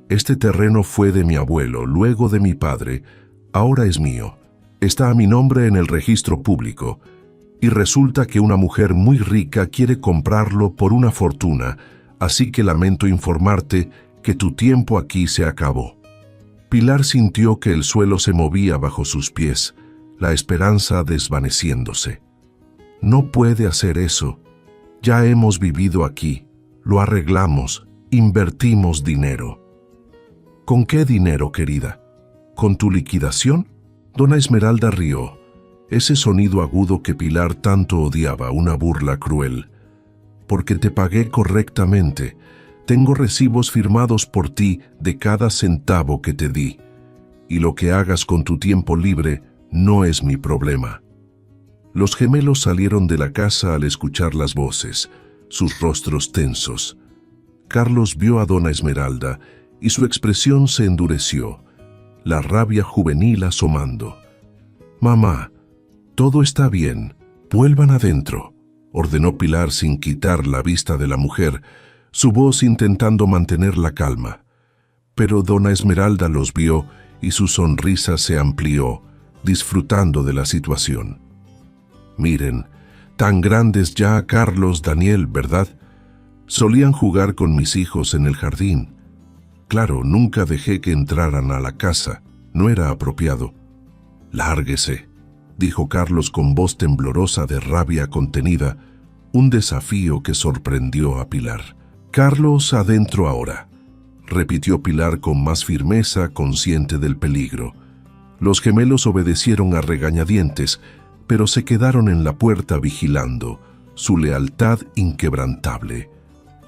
Este terreno fue de mi abuelo, luego de mi padre, ahora es mío. Está a mi nombre en el registro público. Y resulta que una mujer muy rica quiere comprarlo por una fortuna, así que lamento informarte que tu tiempo aquí se acabó. Pilar sintió que el suelo se movía bajo sus pies, la esperanza desvaneciéndose. No puede hacer eso. Ya hemos vivido aquí, lo arreglamos, invertimos dinero. ¿Con qué dinero, querida? ¿Con tu liquidación? Dona Esmeralda rió. Ese sonido agudo que Pilar tanto odiaba, una burla cruel. Porque te pagué correctamente. Tengo recibos firmados por ti de cada centavo que te di. Y lo que hagas con tu tiempo libre no es mi problema. Los gemelos salieron de la casa al escuchar las voces, sus rostros tensos. Carlos vio a Dona Esmeralda y su expresión se endureció, la rabia juvenil asomando. «Mamá, todo está bien, vuelvan adentro», ordenó Pilar sin quitar la vista de la mujer, su voz intentando mantener la calma. Pero Dona Esmeralda los vio y su sonrisa se amplió, disfrutando de la situación. «Miren, tan grandes ya Carlos, Daniel, ¿verdad? Solían jugar con mis hijos en el jardín. Claro, nunca dejé que entraran a la casa, no era apropiado». «Lárguese», dijo Carlos con voz temblorosa de rabia contenida, un desafío que sorprendió a Pilar. «Carlos, adentro ahora», repitió Pilar con más firmeza, consciente del peligro. Los gemelos obedecieron a regañadientes, pero se quedaron en la puerta vigilando, su lealtad inquebrantable.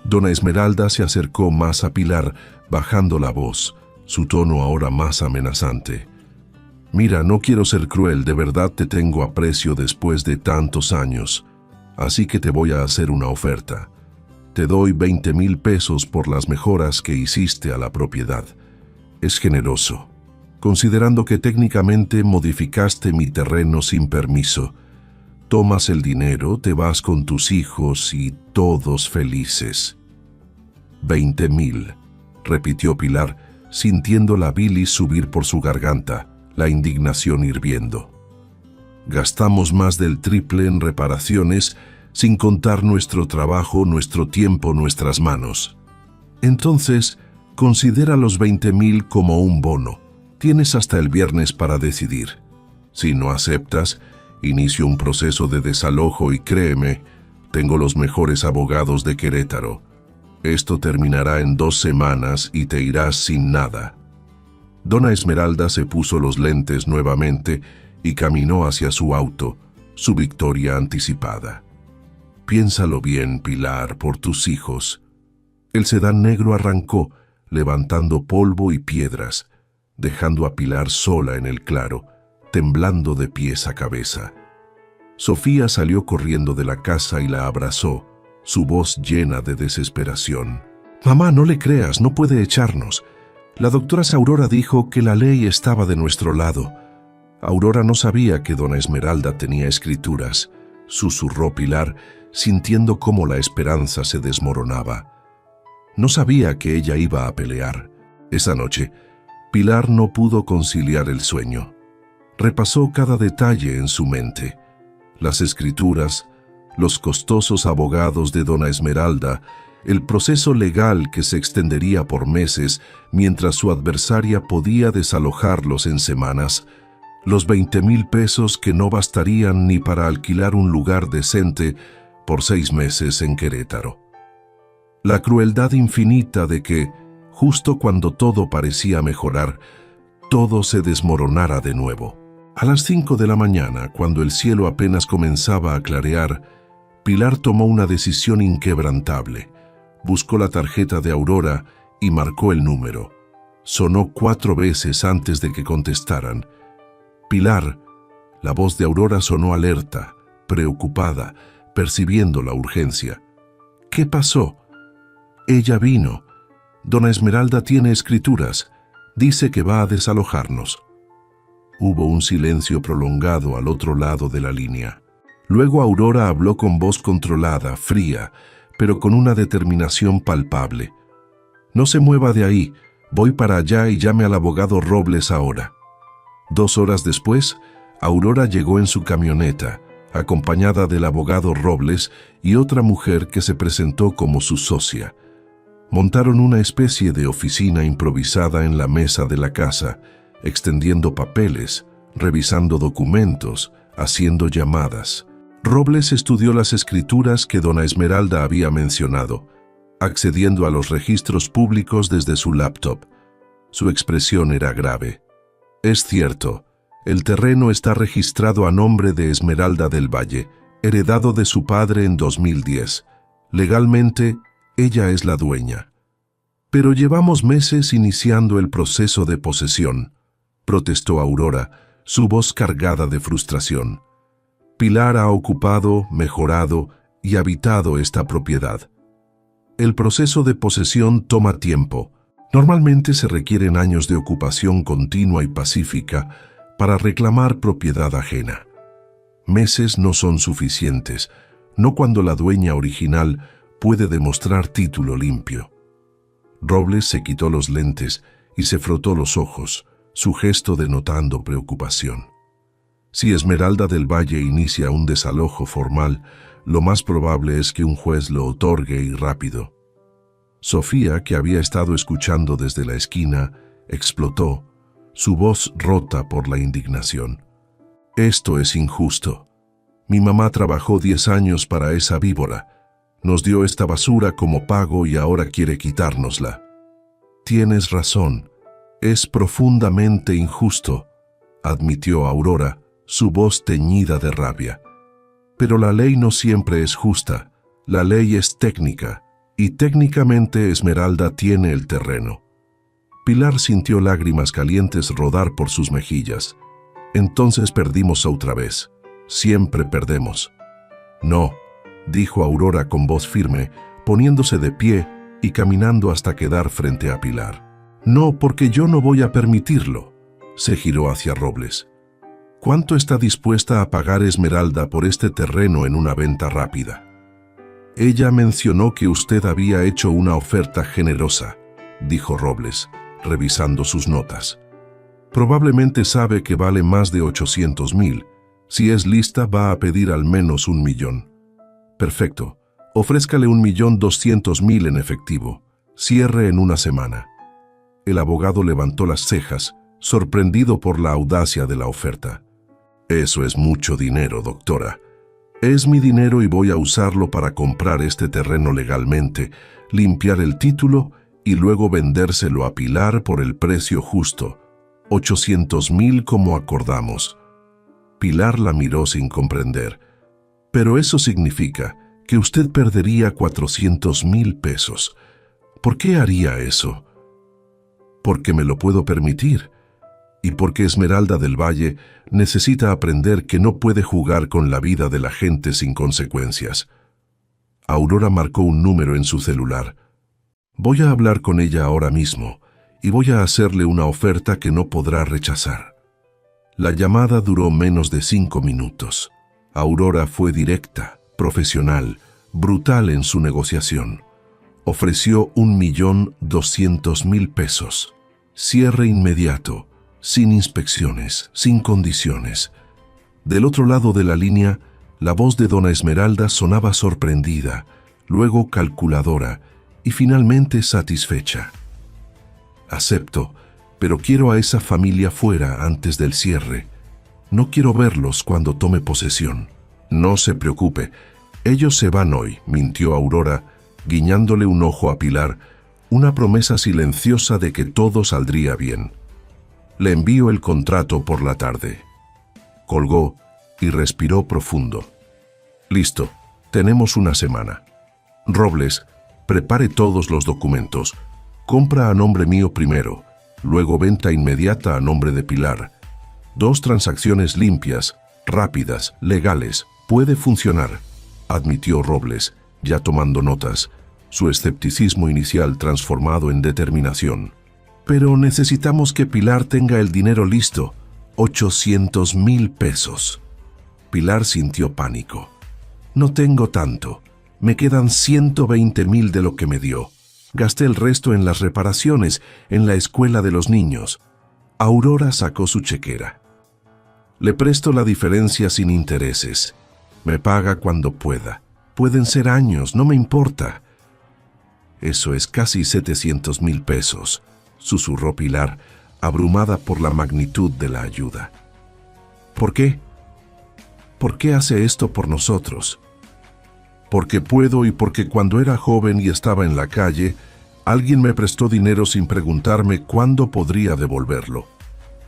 Dona Esmeralda se acercó más a Pilar, bajando la voz, su tono ahora más amenazante. «Mira, no quiero ser cruel, de verdad te tengo aprecio después de tantos años, así que te voy a hacer una oferta. Te doy 20,000 pesos por las mejoras que hiciste a la propiedad. Es generoso, considerando que técnicamente modificaste mi terreno sin permiso. Tomas el dinero, te vas con tus hijos y todos felices». 20,000, repitió Pilar, sintiendo la bilis subir por su garganta, la indignación hirviendo. «Gastamos más del triple en reparaciones, sin contar nuestro trabajo, nuestro tiempo, nuestras manos. Entonces, considera los 20,000 como un bono. Tienes hasta el viernes para decidir. Si no aceptas, inicio un proceso de desalojo y créeme, tengo los mejores abogados de Querétaro. Esto terminará en 2 semanas y te irás sin nada». Dona Esmeralda se puso los lentes nuevamente y caminó hacia su auto, su victoria anticipada. «Piénsalo bien, Pilar, por tus hijos». El sedán negro arrancó, levantando polvo y piedras, dejando a Pilar sola en el claro, temblando de pies a cabeza. Sofía salió corriendo de la casa y la abrazó, su voz llena de desesperación. «Mamá, no le creas, no puede echarnos. La doctora Aurora dijo que la ley estaba de nuestro lado». Aurora no sabía que Dona Esmeralda tenía escrituras, susurró Pilar, sintiendo cómo la esperanza se desmoronaba. No sabía que ella iba a pelear. Esa noche, Pilar no pudo conciliar el sueño. Repasó cada detalle en su mente. Las escrituras, los costosos abogados de Dona Esmeralda, el proceso legal que se extendería por meses mientras su adversaria podía desalojarlos en semanas, los 20,000 pesos que no bastarían ni para alquilar un lugar decente por 6 meses en Querétaro. La crueldad infinita de que, justo cuando todo parecía mejorar, todo se desmoronara de nuevo. A las 5 de la mañana, cuando el cielo apenas comenzaba a clarear, Pilar tomó una decisión inquebrantable. Buscó la tarjeta de Aurora y marcó el número. Sonó 4 veces antes de que contestaran. «Pilar», la voz de Aurora sonó alerta, preocupada, percibiendo la urgencia. «¿Qué pasó?» «Ella vino. Dona Esmeralda tiene escrituras. Dice que va a desalojarnos». Hubo un silencio prolongado al otro lado de la línea. Luego Aurora habló con voz controlada, fría, pero con una determinación palpable. «No se mueva de ahí, voy para allá y llame al abogado Robles ahora». 2 horas después, Aurora llegó en su camioneta, acompañada del abogado Robles y otra mujer que se presentó como su socia. Montaron una especie de oficina improvisada en la mesa de la casa, extendiendo papeles, revisando documentos, haciendo llamadas. Robles estudió las escrituras que dona Esmeralda había mencionado, accediendo a los registros públicos desde su laptop. Su expresión era grave. «Es cierto, el terreno está registrado a nombre de Esmeralda del Valle, heredado de su padre en 2010. Legalmente, ella es la dueña. Pero llevamos meses iniciando el proceso de posesión», protestó Aurora, su voz cargada de frustración. «Pilar ha ocupado, mejorado y habitado esta propiedad. El proceso de posesión toma tiempo. Normalmente se requieren años de ocupación continua y pacífica para reclamar propiedad ajena. Meses no son suficientes, no cuando la dueña original puede demostrar título limpio». Robles se quitó los lentes y se frotó los ojos, su gesto denotando preocupación. Si Esmeralda del Valle inicia un desalojo formal, lo más probable es que un juez lo otorgue y rápido. Sofía, que había estado escuchando desde la esquina, explotó, su voz rota por la indignación. «Esto es injusto. Mi mamá trabajó 10 años para esa víbora. Nos dio esta basura como pago y ahora quiere quitárnosla». «Tienes razón. Es profundamente injusto», admitió Aurora, su voz teñida de rabia. «Pero la ley no siempre es justa. La ley es técnica, y técnicamente Esmeralda tiene el terreno». Pilar sintió lágrimas calientes rodar por sus mejillas. «Entonces perdimos otra vez. Siempre perdemos». «No», dijo Aurora con voz firme, poniéndose de pie y caminando hasta quedar frente a Pilar. «No, porque yo no voy a permitirlo». Se giró hacia Robles. «¿Cuánto está dispuesta a pagar Esmeralda por este terreno en una venta rápida?» «Ella mencionó que usted había hecho una oferta generosa», dijo Robles, revisando sus notas. «Probablemente sabe que vale más de 800,000. Si es lista, va a pedir al menos 1 millón». «Perfecto. Ofrézcale 1.200.000 en efectivo. Cierre en una semana». El abogado levantó las cejas, sorprendido por la audacia de la oferta. «Eso es mucho dinero, doctora. Es mi dinero y voy a usarlo para comprar este terreno legalmente, limpiar el título y luego vendérselo a Pilar por el precio justo, 800,000 como acordamos». Pilar la miró sin comprender. «Pero eso significa que usted perdería 400,000 pesos. ¿Por qué haría eso?» «Porque me lo puedo permitir. Y porque Esmeralda del Valle necesita aprender que no puede jugar con la vida de la gente sin consecuencias». Aurora marcó un número en su celular. «Voy a hablar con ella ahora mismo y voy a hacerle una oferta que no podrá rechazar». La llamada duró menos de 5 minutos. Aurora fue directa, profesional, brutal en su negociación. Ofreció 1.200.000 pesos. Cierre inmediato, sin inspecciones, sin condiciones. Del otro lado de la línea, la voz de dona Esmeralda sonaba sorprendida, luego calculadora y finalmente satisfecha. «Acepto, pero quiero a esa familia fuera antes del cierre. No quiero verlos cuando tome posesión». «No se preocupe, ellos se van hoy», mintió Aurora, guiñándole un ojo a Pilar, una promesa silenciosa de que todo saldría bien. «Le envío el contrato por la tarde». Colgó y respiró profundo. «Listo, tenemos una semana. Robles, prepare todos los documentos. Compra a nombre mío primero, luego venta inmediata a nombre de Pilar. 2 transacciones limpias, rápidas, legales. Puede funcionar», admitió Robles, ya tomando notas, su escepticismo inicial transformado en determinación. «Pero necesitamos que Pilar tenga el dinero listo, 800,000 pesos». Pilar sintió pánico. No tengo tanto. Me quedan 120.000 de lo que me dio. Gasté el resto en las reparaciones, en la escuela de los niños. Aurora sacó su chequera. Le presto la diferencia sin intereses. Me paga cuando pueda. Pueden ser años, no me importa. Eso es casi 700.000 pesos, susurró Pilar, abrumada por la magnitud de la ayuda. ¿Por qué? ¿Por qué hace esto por nosotros? Porque puedo y porque cuando era joven y estaba en la calle, alguien me prestó dinero sin preguntarme cuándo podría devolverlo.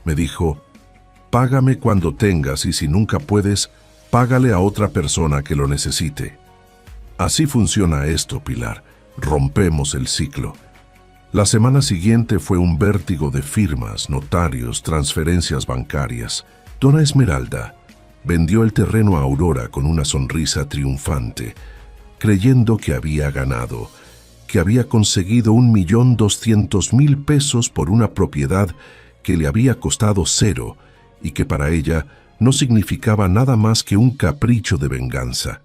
Me dijo, págame cuando tengas y si nunca puedes, págale a otra persona que lo necesite. Así funciona esto, Pilar. Rompemos el ciclo. La semana siguiente fue un vértigo de firmas, notarios, transferencias bancarias. Dona Esmeralda vendió el terreno a Aurora con una sonrisa triunfante, creyendo que había ganado, que había conseguido 1.200.000 pesos por una propiedad que le había costado cero y que para ella no significaba nada más que un capricho de venganza.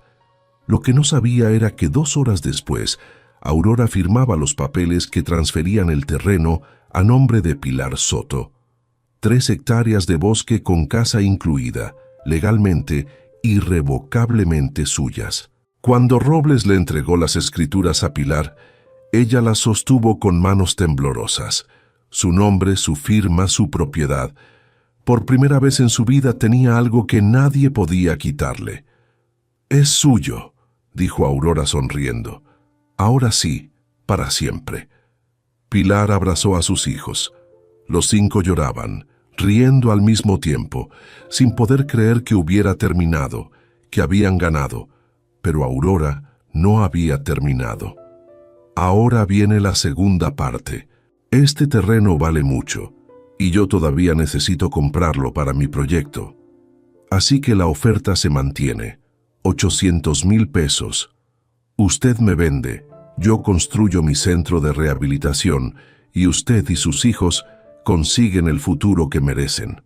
Lo que no sabía era que 2 horas después, Aurora firmaba los papeles que transferían el terreno a nombre de Pilar Soto. 3 hectáreas de bosque con casa incluida, legalmente, irrevocablemente suyas. Cuando Robles le entregó las escrituras a Pilar, ella las sostuvo con manos temblorosas. Su nombre, su firma, su propiedad. Por primera vez en su vida tenía algo que nadie podía quitarle. «Es suyo», dijo Aurora sonriendo. «Ahora sí, para siempre». Pilar abrazó a sus hijos. Los 5 lloraban, riendo al mismo tiempo, sin poder creer que hubiera terminado, que habían ganado. Pero Aurora no había terminado. Ahora viene la segunda parte. Este terreno vale mucho, y yo todavía necesito comprarlo para mi proyecto. Así que la oferta se mantiene. 800.000 pesos. Usted me vende, yo construyo mi centro de rehabilitación y usted y sus hijos consiguen el futuro que merecen.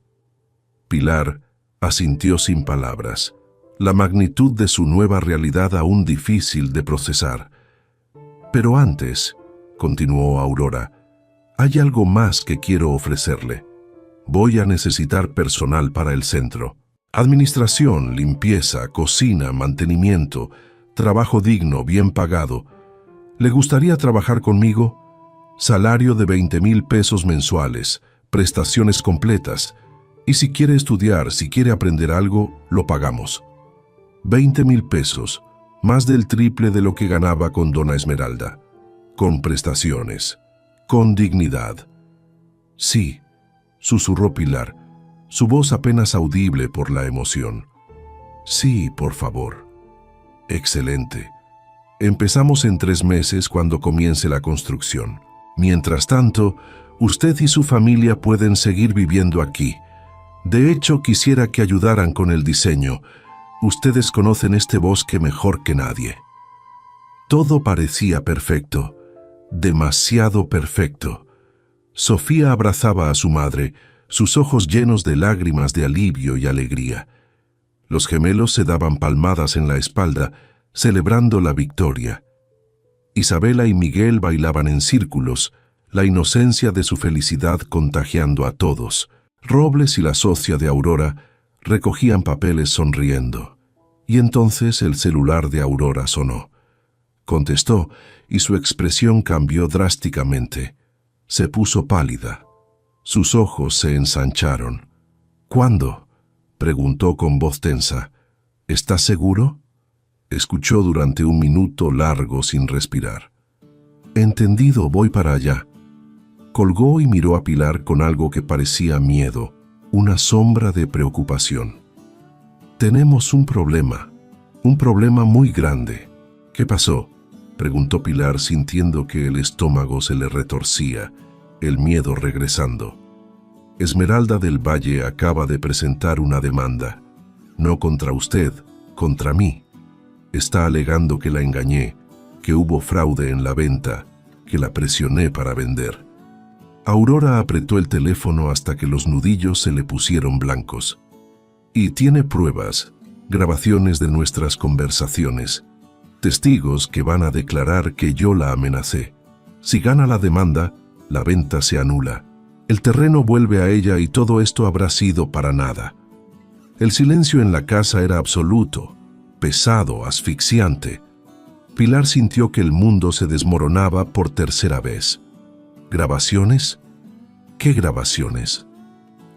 Pilar asintió sin palabras, la magnitud de su nueva realidad aún difícil de procesar. Pero antes, continuó Aurora, hay algo más que quiero ofrecerle. Voy a necesitar personal para el centro. Administración, limpieza, cocina, mantenimiento, trabajo digno, bien pagado. ¿Le gustaría trabajar conmigo? Salario de 20.000 pesos mensuales, prestaciones completas. Y si quiere estudiar, si quiere aprender algo, lo pagamos. 20.000 pesos, más del triple de lo que ganaba con Dona Esmeralda. Con prestaciones, con dignidad. Sí, susurró Pilar, su voz apenas audible por la emoción. Sí, por favor. Excelente. Empezamos en 3 meses cuando comience la construcción. Mientras tanto, usted y su familia pueden seguir viviendo aquí. De hecho, quisiera que ayudaran con el diseño. Ustedes conocen este bosque mejor que nadie. Todo parecía perfecto, demasiado perfecto. Sofía abrazaba a su madre, sus ojos llenos de lágrimas de alivio y alegría. Los gemelos se daban palmadas en la espalda, celebrando la victoria. Isabela y Miguel bailaban en círculos, la inocencia de su felicidad contagiando a todos. Robles y la socia de Aurora recogían papeles sonriendo. Y entonces el celular de Aurora sonó. Contestó y su expresión cambió drásticamente. Se puso pálida. Sus ojos se ensancharon. «¿Cuándo?», preguntó con voz tensa. «¿Estás seguro?». Escuchó durante un minuto largo sin respirar. «Entendido, voy para allá». Colgó y miró a Pilar con algo que parecía miedo, una sombra de preocupación. «Tenemos un problema muy grande». «¿Qué pasó?», preguntó Pilar sintiendo que el estómago se le retorcía, el miedo regresando. «Esmeralda del Valle acaba de presentar una demanda. No contra usted, contra mí. Está alegando que la engañé, que hubo fraude en la venta, que la presioné para vender». Aurora apretó el teléfono hasta que los nudillos se le pusieron blancos. «¿Y tiene pruebas?», grabaciones de nuestras conversaciones, testigos que van a declarar que yo la amenacé. Si gana la demanda, la venta se anula. El terreno vuelve a ella y todo esto habrá sido para nada. El silencio en la casa era absoluto, pesado, asfixiante. Pilar sintió que el mundo se desmoronaba por tercera vez. ¿Grabaciones? ¿Qué grabaciones?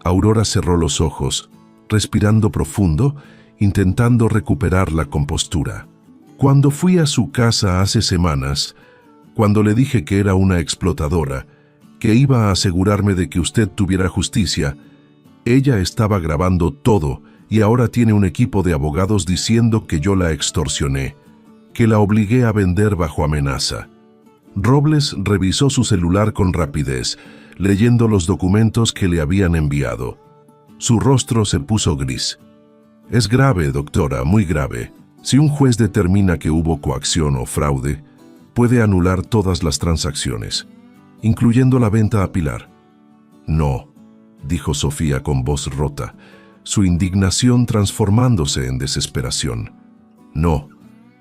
Aurora cerró los ojos, respirando profundo, intentando recuperar la compostura. Cuando fui a su casa hace semanas, cuando le dije que era una explotadora, que iba a asegurarme de que usted tuviera justicia, ella estaba grabando todo y ahora tiene un equipo de abogados diciendo que yo la extorsioné, que la obligué a vender bajo amenaza. Robles revisó su celular con rapidez, leyendo los documentos que le habían enviado. Su rostro se puso gris. Es grave, doctora, muy grave. Si un juez determina que hubo coacción o fraude, puede anular todas las transacciones, incluyendo la venta a Pilar. No, dijo Sofía con voz rota, su indignación transformándose en desesperación. No,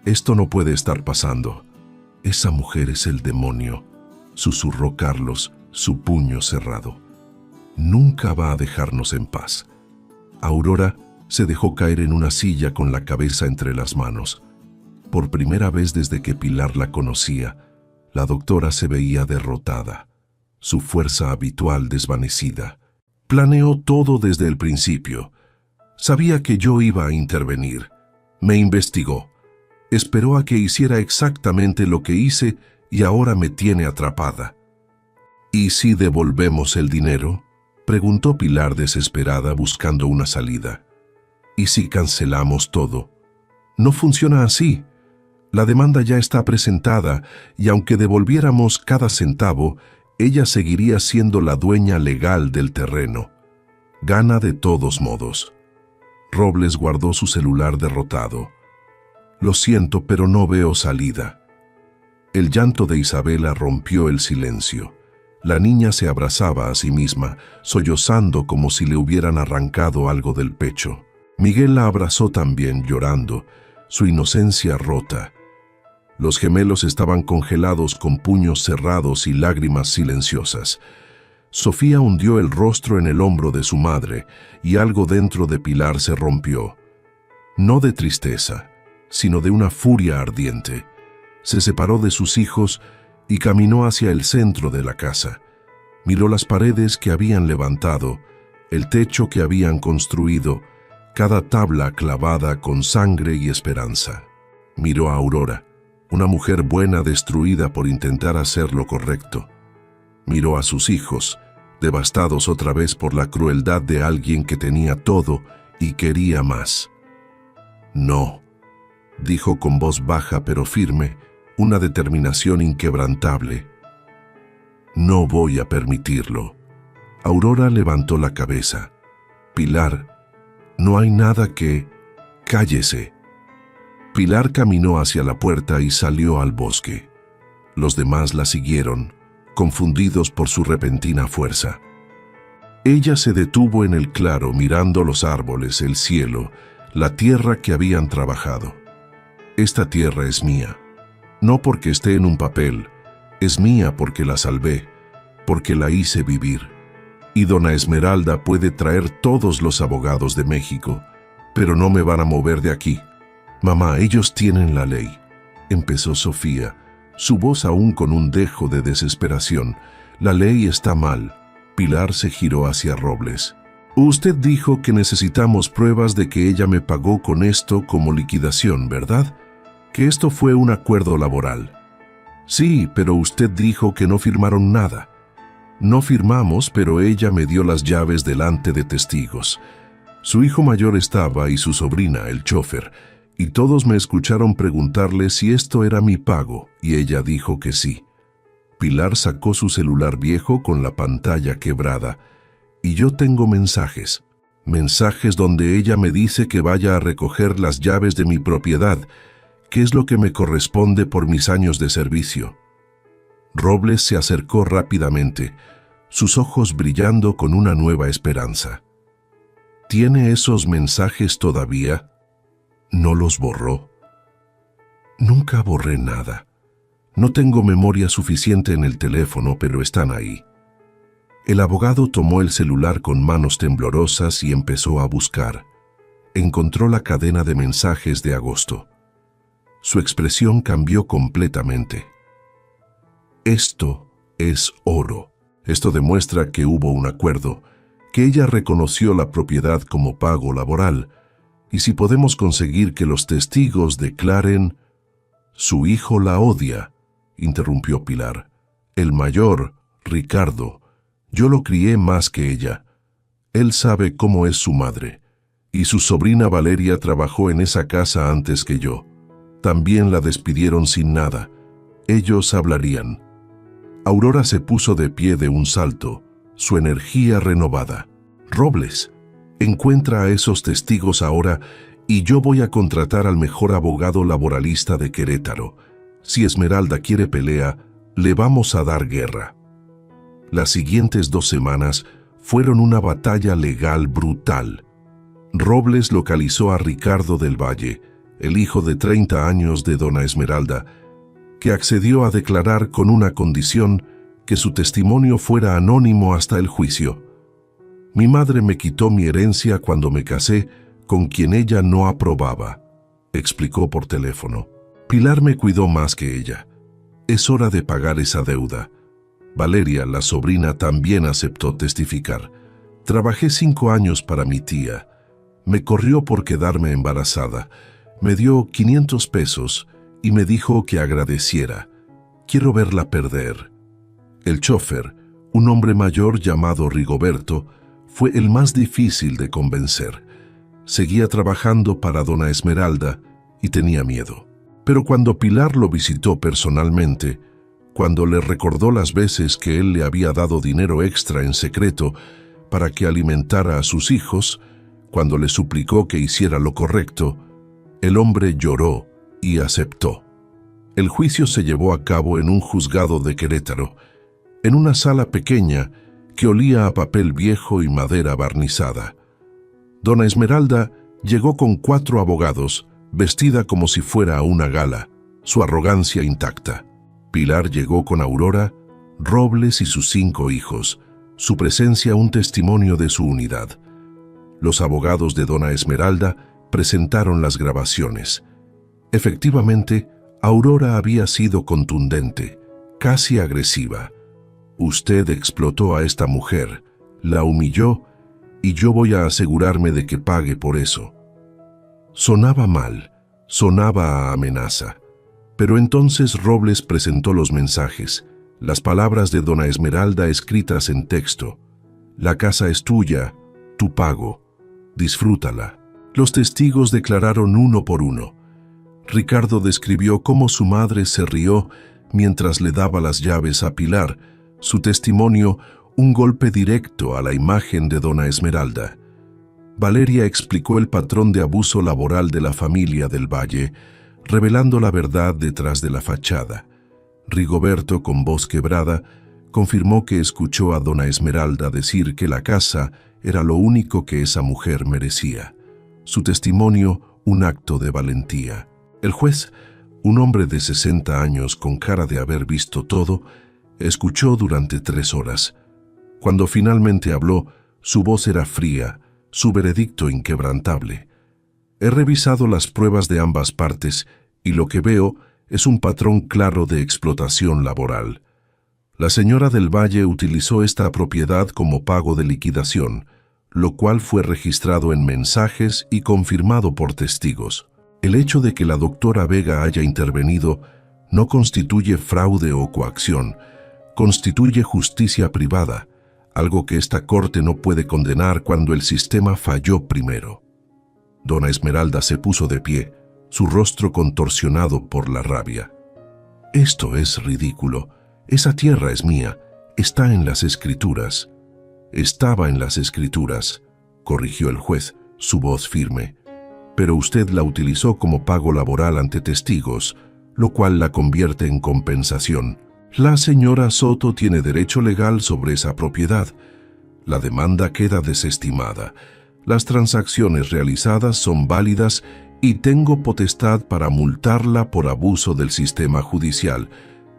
esto no puede estar pasando. Esa mujer es el demonio, susurró Carlos, su puño cerrado. Nunca va a dejarnos en paz. Aurora se dejó caer en una silla con la cabeza entre las manos. Por primera vez desde que Pilar la conocía, la doctora se veía derrotada, su fuerza habitual desvanecida. Planeó todo desde el principio. Sabía que yo iba a intervenir. Me investigó. Esperó a que hiciera exactamente lo que hice y ahora me tiene atrapada. ¿Y si devolvemos el dinero?, preguntó Pilar desesperada buscando una salida. ¿Y si cancelamos todo? No funciona así. La demanda ya está presentada y aunque devolviéramos cada centavo, ella seguiría siendo la dueña legal del terreno. Gana de todos modos. Robles guardó su celular derrotado. Lo siento, pero no veo salida. El llanto de Isabela rompió el silencio. La niña se abrazaba a sí misma, sollozando como si le hubieran arrancado algo del pecho. Miguel la abrazó también, llorando, su inocencia rota. Los gemelos estaban congelados con puños cerrados y lágrimas silenciosas. Sofía hundió el rostro en el hombro de su madre y algo dentro de Pilar se rompió. No de tristeza, sino de una furia ardiente. Se separó de sus hijos y caminó hacia el centro de la casa. Miró las paredes que habían levantado, el techo que habían construido, cada tabla clavada con sangre y esperanza. Miró a Aurora, una mujer buena destruida por intentar hacer lo correcto. Miró a sus hijos, devastados otra vez por la crueldad de alguien que tenía todo y quería más. No, dijo con voz baja pero firme, una determinación inquebrantable. No voy a permitirlo. Aurora levantó la cabeza. Pilar, no hay nada que... Cállese. Pilar caminó hacia la puerta y salió al bosque. Los demás la siguieron, confundidos por su repentina fuerza. Ella se detuvo en el claro mirando los árboles, el cielo, la tierra que habían trabajado. Esta tierra es mía. No porque esté en un papel, es mía porque la salvé, porque la hice vivir. Y dona Esmeralda puede traer todos los abogados de México, pero no me van a mover de aquí. Mamá, ellos tienen la ley, empezó Sofía, su voz aún con un dejo de desesperación. La ley está mal. Pilar se giró hacia Robles. Usted dijo que necesitamos pruebas de que ella me pagó con esto como liquidación, ¿verdad? Que esto fue un acuerdo laboral. Sí, pero usted dijo que no firmaron nada. No firmamos, pero ella me dio las llaves delante de testigos. Su hijo mayor estaba y su sobrina, el chofer, y todos me escucharon preguntarle si esto era mi pago, y ella dijo que sí. Pilar sacó su celular viejo con la pantalla quebrada, y yo tengo mensajes donde ella me dice que vaya a recoger las llaves de mi propiedad, que es lo que me corresponde por mis años de servicio. Robles se acercó rápidamente, sus ojos brillando con una nueva esperanza. ¿Tiene esos mensajes todavía? ¿No los borró? Nunca borré nada. No tengo memoria suficiente en el teléfono, pero están ahí. El abogado tomó el celular con manos temblorosas y empezó a buscar. Encontró la cadena de mensajes de agosto. Su expresión cambió completamente. Esto es oro. Esto demuestra que hubo un acuerdo, que ella reconoció la propiedad como pago laboral, y si podemos conseguir que los testigos declaren... Su hijo la odia, interrumpió Pilar. El mayor, Ricardo, yo lo crié más que ella. Él sabe cómo es su madre, y su sobrina Valeria trabajó en esa casa antes que yo. También la despidieron sin nada. Ellos hablarían. Aurora se puso de pie de un salto, su energía renovada. Robles, encuentra a esos testigos ahora y yo voy a contratar al mejor abogado laboralista de Querétaro. Si Esmeralda quiere pelea, le vamos a dar guerra. Las siguientes 2 semanas fueron una batalla legal brutal. Robles localizó a Ricardo del Valle, el hijo de 30 años de dona Esmeralda, que accedió a declarar con una condición: que su testimonio fuera anónimo hasta el juicio. Mi madre me quitó mi herencia cuando me casé con quien ella no aprobaba, explicó por teléfono. Pilar me cuidó más que ella. Es hora de pagar esa deuda. Valeria, la sobrina, también aceptó testificar. Trabajé 5 años para mi tía. Me corrió por quedarme embarazada. Me dio 500 pesos y me dijo que agradeciera. Quiero verla perder. El chofer, un hombre mayor llamado Rigoberto, fue el más difícil de convencer. Seguía trabajando para dona Esmeralda y tenía miedo. Pero cuando Pilar lo visitó personalmente, cuando le recordó las veces que él le había dado dinero extra en secreto para que alimentara a sus hijos, cuando le suplicó que hiciera lo correcto, el hombre lloró y aceptó. El juicio se llevó a cabo en un juzgado de Querétaro, en una sala pequeña que olía a papel viejo y madera barnizada. Dona Esmeralda llegó con 4 abogados, vestida como si fuera a una gala, su arrogancia intacta. Pilar llegó con Aurora, Robles y sus 5 hijos, su presencia un testimonio de su unidad. Los abogados de dona Esmeralda presentaron las grabaciones. Efectivamente, Aurora había sido contundente, casi agresiva. Usted explotó a esta mujer, la humilló y yo voy a asegurarme de que pague por eso. Sonaba mal, sonaba a amenaza. Pero entonces Robles presentó los mensajes, las palabras de dona Esmeralda escritas en texto. La casa es tuya, tu pago, disfrútala. Los testigos declararon uno por uno. Ricardo describió cómo su madre se rió mientras le daba las llaves a Pilar, su testimonio un golpe directo a la imagen de dona Esmeralda. Valeria explicó el patrón de abuso laboral de la familia del Valle, revelando la verdad detrás de la fachada. Rigoberto, con voz quebrada, confirmó que escuchó a dona Esmeralda decir que la casa era lo único que esa mujer merecía. Su testimonio, un acto de valentía. El juez, un hombre de 60 años con cara de haber visto todo, escuchó durante 3 horas. Cuando finalmente habló, su voz era fría, su veredicto inquebrantable. He revisado las pruebas de ambas partes y lo que veo es un patrón claro de explotación laboral. La señora del Valle utilizó esta propiedad como pago de liquidación, lo cual fue registrado en mensajes y confirmado por testigos. El hecho de que la doctora Vega haya intervenido no constituye fraude o coacción, constituye justicia privada, algo que esta corte no puede condenar cuando el sistema falló primero. Dona Esmeralda se puso de pie, su rostro contorsionado por la rabia. Esto es ridículo. Esa tierra es mía. Está en las escrituras. Estaba en las escrituras, corrigió el juez, su voz firme. Pero usted la utilizó como pago laboral ante testigos, lo cual la convierte en compensación. La señora Soto tiene derecho legal sobre esa propiedad. La demanda queda desestimada. Las transacciones realizadas son válidas y tengo potestad para multarla por abuso del sistema judicial,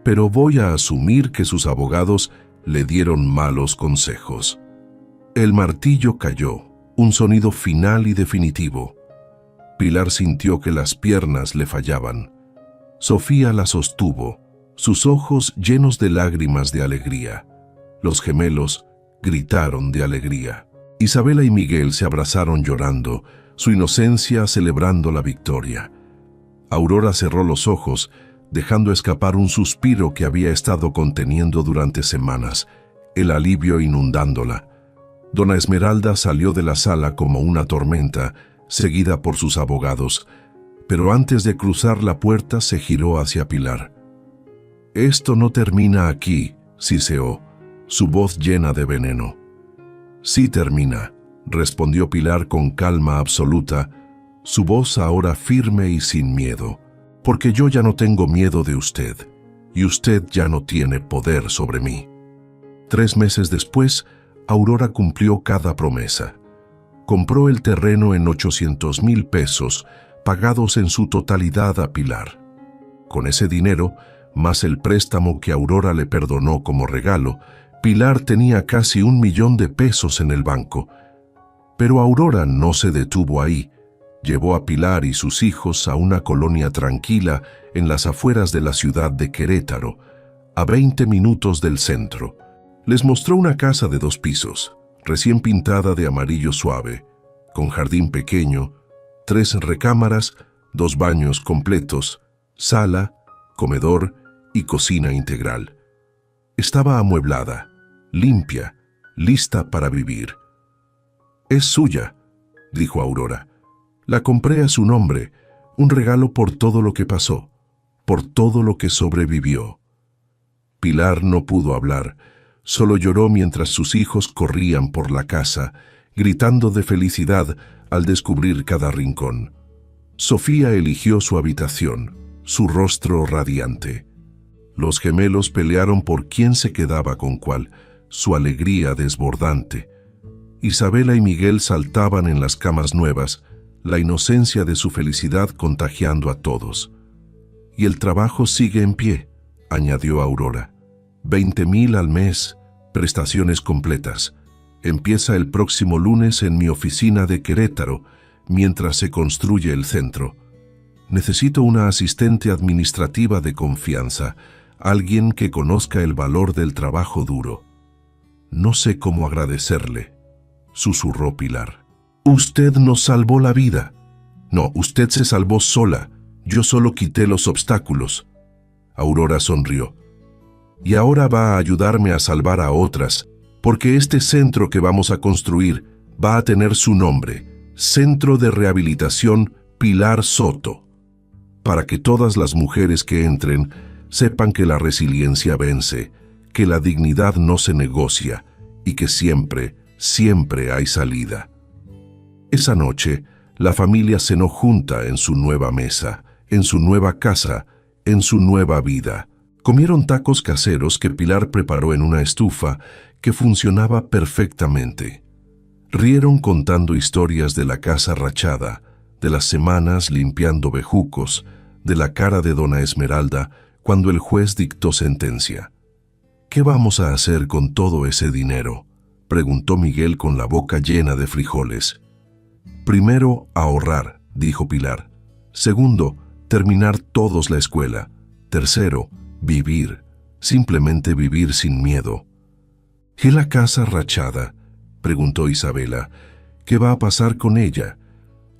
pero voy a asumir que sus abogados le dieron malos consejos. El martillo cayó, un sonido final y definitivo. Pilar sintió que las piernas le fallaban. Sofía la sostuvo, sus ojos llenos de lágrimas de alegría. Los gemelos gritaron de alegría. Isabela y Miguel se abrazaron llorando, su inocencia celebrando la victoria. Aurora cerró los ojos, dejando escapar un suspiro que había estado conteniendo durante semanas, el alivio inundándola. Dona Esmeralda salió de la sala como una tormenta, seguida por sus abogados, pero antes de cruzar la puerta se giró hacia Pilar. «Esto no termina aquí», siseó, su voz llena de veneno. «Sí termina», respondió Pilar con calma absoluta, su voz ahora firme y sin miedo, «porque yo ya no tengo miedo de usted, y usted ya no tiene poder sobre mí». 3 meses después, Aurora cumplió cada promesa. Compró el terreno en 800,000 pesos, pagados en su totalidad a Pilar. Con ese dinero, más el préstamo que Aurora le perdonó como regalo, Pilar tenía casi 1 millón de pesos en el banco. Pero Aurora no se detuvo ahí. Llevó a Pilar y sus hijos a una colonia tranquila en las afueras de la ciudad de Querétaro, a 20 minutos del centro. Les mostró una casa de 2 pisos, recién pintada de amarillo suave, con jardín pequeño, 3 recámaras, 2 baños completos, sala, comedor y cocina integral. Estaba amueblada, limpia, lista para vivir. «Es suya», dijo Aurora. «La compré a su nombre, un regalo por todo lo que pasó, por todo lo que sobrevivió». Pilar no pudo hablar, solo lloró mientras sus hijos corrían por la casa, gritando de felicidad al descubrir cada rincón. Sofía eligió su habitación, su rostro radiante. Los gemelos pelearon por quién se quedaba con cuál, su alegría desbordante. Isabela y Miguel saltaban en las camas nuevas, la inocencia de su felicidad contagiando a todos. «Y el trabajo sigue en pie», añadió Aurora. 20,000 al mes, prestaciones completas. Empieza el próximo lunes en mi oficina de Querétaro, mientras se construye el centro. Necesito una asistente administrativa de confianza, alguien que conozca el valor del trabajo duro. «No sé cómo agradecerle», susurró Pilar. «Usted nos salvó la vida». «No, usted se salvó sola. Yo solo quité los obstáculos». Aurora sonrió. «Y ahora va a ayudarme a salvar a otras, porque este centro que vamos a construir va a tener su nombre, Centro de Rehabilitación Pilar Soto, para que todas las mujeres que entren sepan que la resiliencia vence, que la dignidad no se negocia y que siempre, siempre hay salida». Esa noche, la familia cenó junta en su nueva mesa, en su nueva casa, en su nueva vida. Comieron tacos caseros que Pilar preparó en una estufa que funcionaba perfectamente. Rieron contando historias de la casa rachada, de las semanas limpiando bejucos, de la cara de Dona Esmeralda cuando el juez dictó sentencia. «¿Qué vamos a hacer con todo ese dinero?», preguntó Miguel con la boca llena de frijoles. «Primero, ahorrar», dijo Pilar. «Segundo, terminar todos la escuela. Tercero, vivir, simplemente vivir sin miedo». «¿Y la casa rachada?», preguntó Isabela. «¿Qué va a pasar con ella?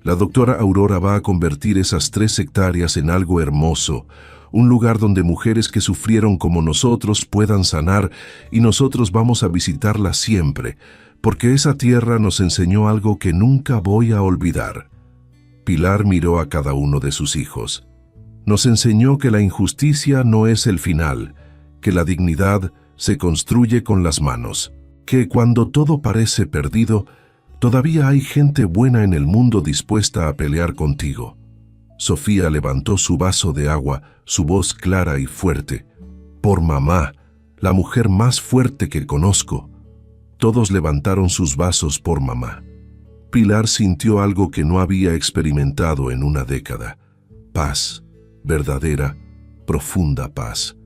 La doctora Aurora va a convertir esas 3 hectáreas en algo hermoso, un lugar donde mujeres que sufrieron como nosotros puedan sanar, y nosotros vamos a visitarla siempre, porque esa tierra nos enseñó algo que nunca voy a olvidar». Pilar miró a cada uno de sus hijos. «Nos enseñó que la injusticia no es el final, que la dignidad se construye con las manos, que cuando todo parece perdido, todavía hay gente buena en el mundo dispuesta a pelear contigo». Sofía levantó su vaso de agua, su voz clara y fuerte. «Por mamá, la mujer más fuerte que conozco». Todos levantaron sus vasos por mamá. Pilar sintió algo que no había experimentado en una década. Paz, verdadera, profunda paz.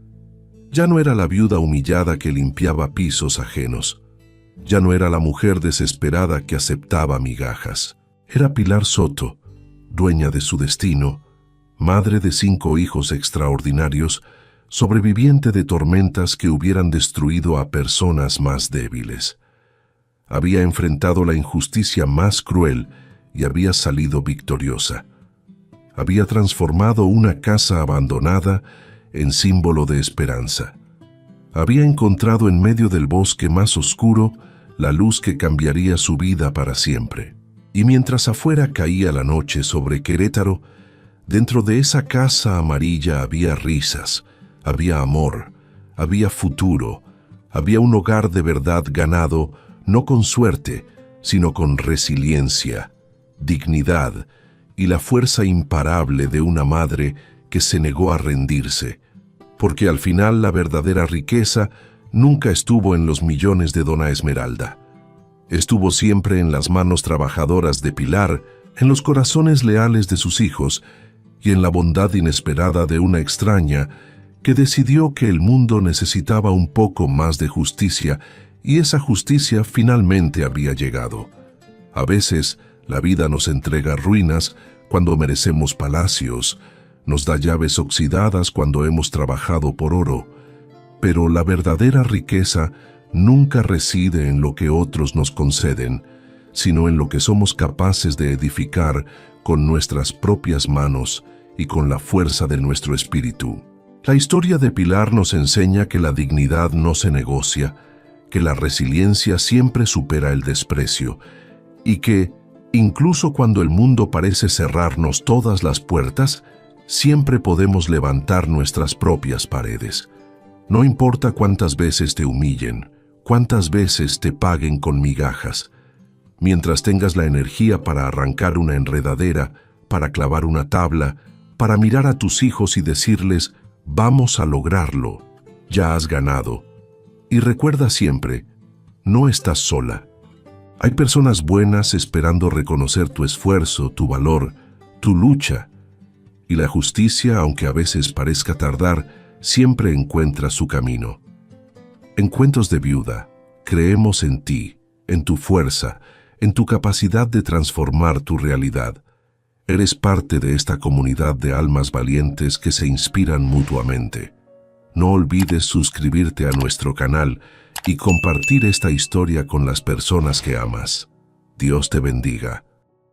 Ya no era la viuda humillada que limpiaba pisos ajenos. Ya no era la mujer desesperada que aceptaba migajas. Era Pilar Soto, dueña de su destino, madre de 5 hijos extraordinarios, sobreviviente de tormentas que hubieran destruido a personas más débiles. Había enfrentado la injusticia más cruel y había salido victoriosa. Había transformado una casa abandonada en símbolo de esperanza. Había encontrado en medio del bosque más oscuro la luz que cambiaría su vida para siempre. Y mientras afuera caía la noche sobre Querétaro, dentro de esa casa amarilla había risas, había amor, había futuro, había un hogar de verdad ganado, no con suerte, sino con resiliencia, dignidad y la fuerza imparable de una madre que se negó a rendirse, porque al final la verdadera riqueza nunca estuvo en los millones de Dona Esmeralda. Estuvo siempre en las manos trabajadoras de Pilar, en los corazones leales de sus hijos y en la bondad inesperada de una extraña que decidió que el mundo necesitaba un poco más de justicia y esa justicia finalmente había llegado. A veces la vida nos entrega ruinas cuando merecemos palacios, nos da llaves oxidadas cuando hemos trabajado por oro, pero la verdadera riqueza nunca reside en lo que otros nos conceden, sino en lo que somos capaces de edificar con nuestras propias manos y con la fuerza de nuestro espíritu. La historia de Pilar nos enseña que la dignidad no se negocia, que la resiliencia siempre supera el desprecio y que, incluso cuando el mundo parece cerrarnos todas las puertas, siempre podemos levantar nuestras propias paredes. No importa cuántas veces te humillen, cuántas veces te paguen con migajas. Mientras tengas la energía para arrancar una enredadera, para clavar una tabla, para mirar a tus hijos y decirles, vamos a lograrlo, ya has ganado. Y recuerda siempre, no estás sola. Hay personas buenas esperando reconocer tu esfuerzo, tu valor, tu lucha. Y la justicia, aunque a veces parezca tardar, siempre encuentra su camino. En Cuentos de Viuda, creemos en ti, en tu fuerza, en tu capacidad de transformar tu realidad. Eres parte de esta comunidad de almas valientes que se inspiran mutuamente. No olvides suscribirte a nuestro canal y compartir esta historia con las personas que amas. Dios te bendiga.